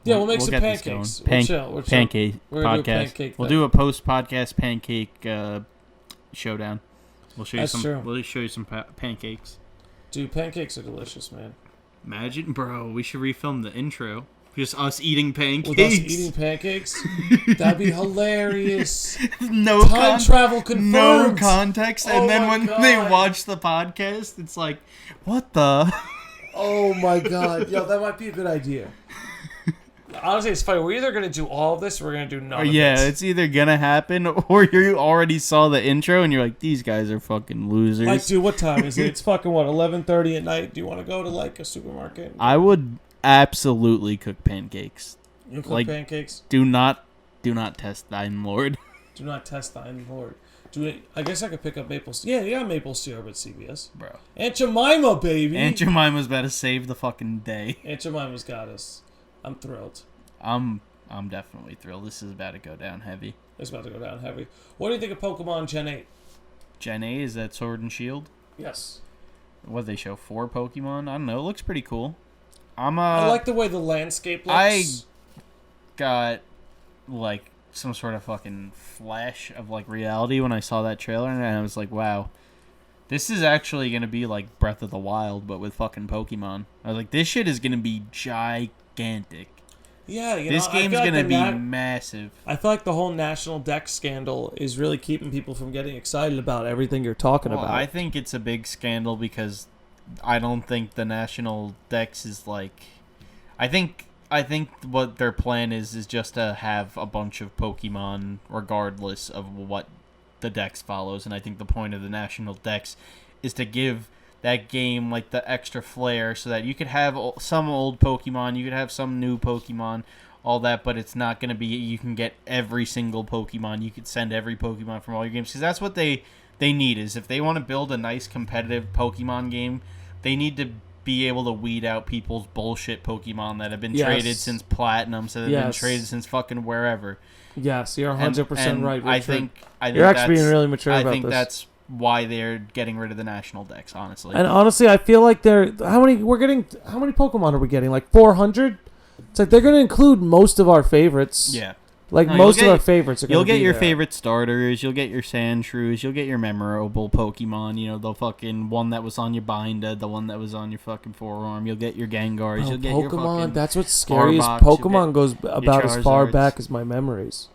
Yeah, we'll make some pancakes. We'll chill. Pancake podcast. We'll do a post-podcast pancake showdown. We'll show you We'll show you some pancakes. Dude, pancakes are delicious, man. Imagine, bro. We should refilm the intro. Just us eating pancakes. With us eating pancakes? That'd be hilarious. No time travel confirmed. No context. And then when they watch the podcast, it's like, what the? Oh my god. Yo, that might be a good idea. Honestly, it's funny. We're either going to do all of this or we're going to do none of this. Yeah, it's either going to happen or you already saw the intro and you're like, these guys are fucking losers. Like, dude, what time is it? It's fucking, 11:30 at night? Do you want to go to, like, a supermarket? I would absolutely cook pancakes. You cook pancakes? Do not test thine Lord. Do not test thine Lord. I guess I could pick up maple syrup. Yeah, you got maple syrup at CVS. Bro. Aunt Jemima, baby. Aunt Jemima's about to save the fucking day. Aunt Jemima's got us. I'm thrilled. I'm definitely thrilled. This is about to go down heavy. It's about to go down heavy. What do you think of Pokemon Gen 8? Gen 8, is that Sword and Shield? Yes. What, they show 4 Pokemon? I don't know. It looks pretty cool. I like the way the landscape looks. I got, like, some sort of fucking flash of, like, reality when I saw that trailer, and I was like, wow. This is actually going to be like Breath of the Wild, but with fucking Pokemon. I was like, this shit is going to be gigantic. Yeah, this game's going to be massive. I feel like the whole National Dex scandal is really keeping people from getting excited about everything you're talking about. I think it's a big scandal because I don't think the National Dex is like... I think what their plan is just to have a bunch of Pokemon regardless of what the Dex follows, and I think the point of the National Dex is to give that game like the extra flair so that you could have some old Pokemon, you could have some new Pokemon, all that, but it's not going to be you can get every single Pokemon, you could send every Pokemon from all your games, because that's what they need. Is if they want to build a nice competitive Pokemon game, they need to be able to weed out people's bullshit Pokemon that have been traded since Platinum, so they've been traded since fucking wherever. Yes, you're 100% right. I think you're actually being really mature about this. I think that's why they're getting rid of the National Dex, honestly. And honestly, I feel like how many Pokemon are we getting? Like 400? It's like they're going to include most of our favorites. Yeah. Like most of our favorites are going to be You'll get your there. favorite starters, you'll get your Sandshrews, you'll get your memorable Pokemon, you know, the fucking one that was on your binder, the one that was on your fucking forearm, you'll get your Gengars, you'll get your fucking that's what's scary is Pokemon goes about as far back as my memories.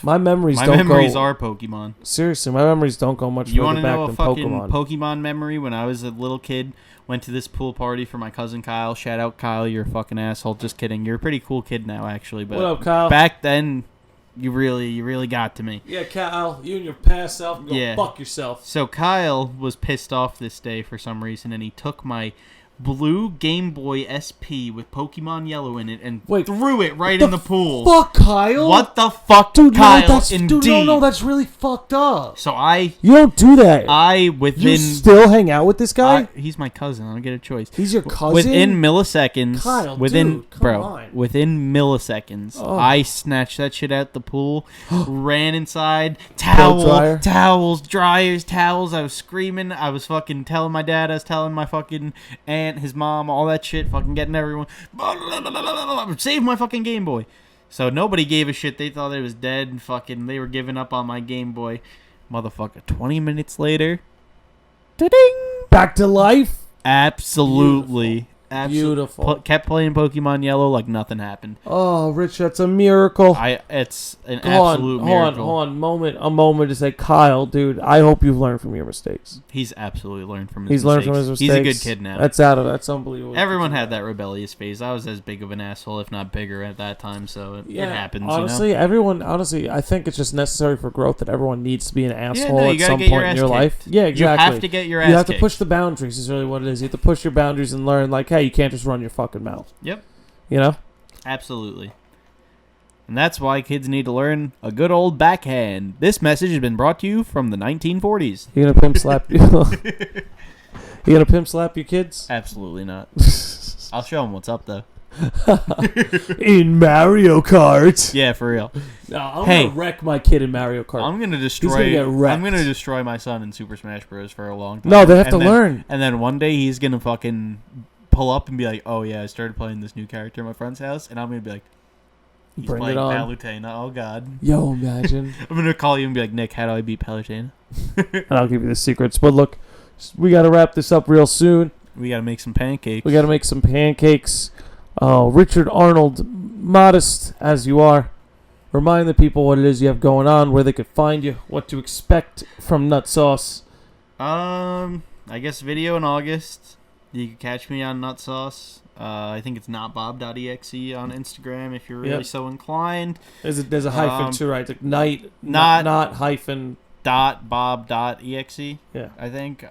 My memories are Pokemon. Seriously, my memories don't go much further back than Pokemon. You want to know a fucking Pokemon memory? When I was a little kid, went to this pool party for my cousin Kyle. Shout out Kyle, you're a fucking asshole. Just kidding. You're a pretty cool kid now, actually. But what up, Kyle? Back then, you really got to me. Yeah, Kyle, you and your past self, go fuck yourself. So Kyle was pissed off this day for some reason, and he took my blue Game Boy SP with Pokemon Yellow in it and threw it right in the pool. Fuck, Kyle? What the fuck, dude, Kyle? Indeed. Dude, no, that's really fucked up. So you don't do that. You still hang out with this guy? He's my cousin. I don't get a choice. He's your cousin? Within milliseconds. Kyle, within milliseconds, oh. I snatched that shit out the pool, ran inside, towels, dryers, towels. I was screaming. I was fucking telling my dad. I was telling my fucking aunt, his mom, all that shit, fucking getting everyone. Save my fucking Game Boy. So nobody gave a shit. They thought it was dead and fucking they were giving up on my Game Boy. Motherfucker, 20 minutes later, back to life? Absolutely. Beautiful. Beautiful. Kept playing Pokemon Yellow like nothing happened. Oh, Rich, that's a miracle. It's an absolute miracle. Hold on, a moment to say, Kyle, dude, I hope you've learned from your mistakes. He's absolutely learned from his mistakes. Learned from his mistakes. He's a good kid now. That's unbelievable. Everyone had that rebellious phase. I was as big of an asshole, if not bigger, at that time, so it happens. Honestly, I think it's just necessary for growth that everyone needs to be an asshole at you some get point in your life. Yeah, exactly. You have to get your ass You have to kicked. push the boundaries is really what it is. You have to push your boundaries and learn, like, hey, you can't just run your fucking mouth. Yep. You know? Absolutely. And that's why kids need to learn a good old backhand. This message has been brought to you from the 1940s. You gonna pimp slap you? You gonna pimp slap your kids? Absolutely not. I'll show them what's up, though. In Mario Kart. Yeah, for real. No, I'm gonna wreck my kid in Mario Kart. I'm gonna destroy. He's gonna get wrecked. I'm gonna destroy my son in Super Smash Bros. For a long time. No, they have to learn. And then one day he's gonna fucking pull up and be like, "Oh yeah, I started playing this new character at my friend's house," and I'm gonna be like, "He's Bring playing it on. Palutena." Oh god. Yo, imagine. I'm gonna call you and be like, "Nick, how do I beat Palutena?" And I'll give you the secrets. But look, we gotta wrap this up real soon. We gotta make some pancakes. We gotta make some pancakes. Richard Arnold, modest as you are, remind the people what it is you have going on, where they could find you, what to expect from Nut Sauce. I guess video in August. You can catch me on Nut Sauce. I think it's notbob.exe on Instagram if you're really so inclined. There's a hyphen too, right? Like not hyphen .bob.exe. Yeah, I think.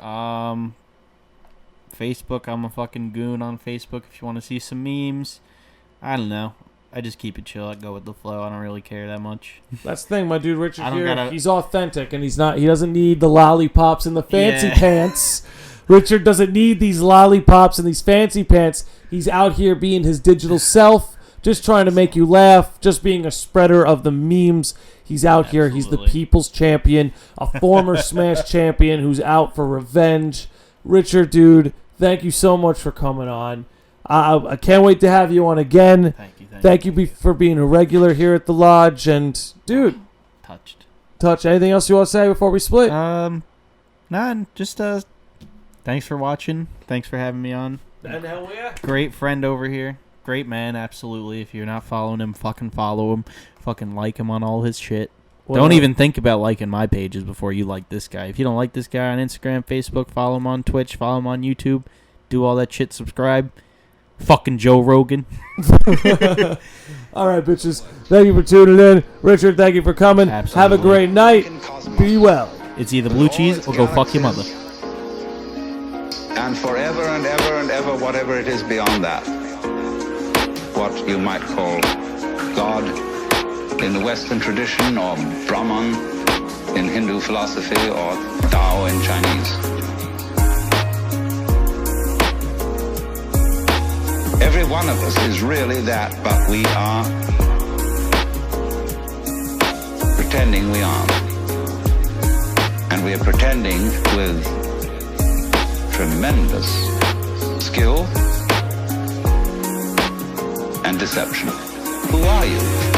Facebook, I'm a fucking goon on Facebook if you want to see some memes. I don't know. I just keep it chill. I go with the flow. I don't really care that much. That's the thing, my dude Richard here. He's authentic, and he doesn't need the lollipops and the fancy pants. Richard doesn't need these lollipops and these fancy pants. He's out here being his digital self, just trying to make you laugh, just being a spreader of the memes. He's out here. He's the people's champion, a former Smash champion who's out for revenge. Richard, dude, thank you so much for coming on. I can't wait to have you on again. Thank you for being a regular here at the lodge. And, dude, touch. Anything else you want to say before we split? Nah, just thanks for watching. Thanks for having me on. And hell yeah. Great friend over here. Great man, absolutely. If you're not following him, fucking follow him. Fucking like him on all his shit. Don't even think about liking my pages before you like this guy. If you don't like this guy on Instagram, Facebook, follow him on Twitch, follow him on YouTube, do all that shit, subscribe. Fucking Joe Rogan. All right, bitches. Thank you for tuning in. Richard, thank you for coming. Absolutely. Have a great night. Be well. It's either blue cheese or go fuck your mother. And forever and ever and ever, whatever it is beyond that, what you might call God in the Western tradition, or Brahman in Hindu philosophy, or Tao in Chinese. Every one of us is really that, but we are pretending we aren't. And we are pretending with tremendous skill and deception. Who are you?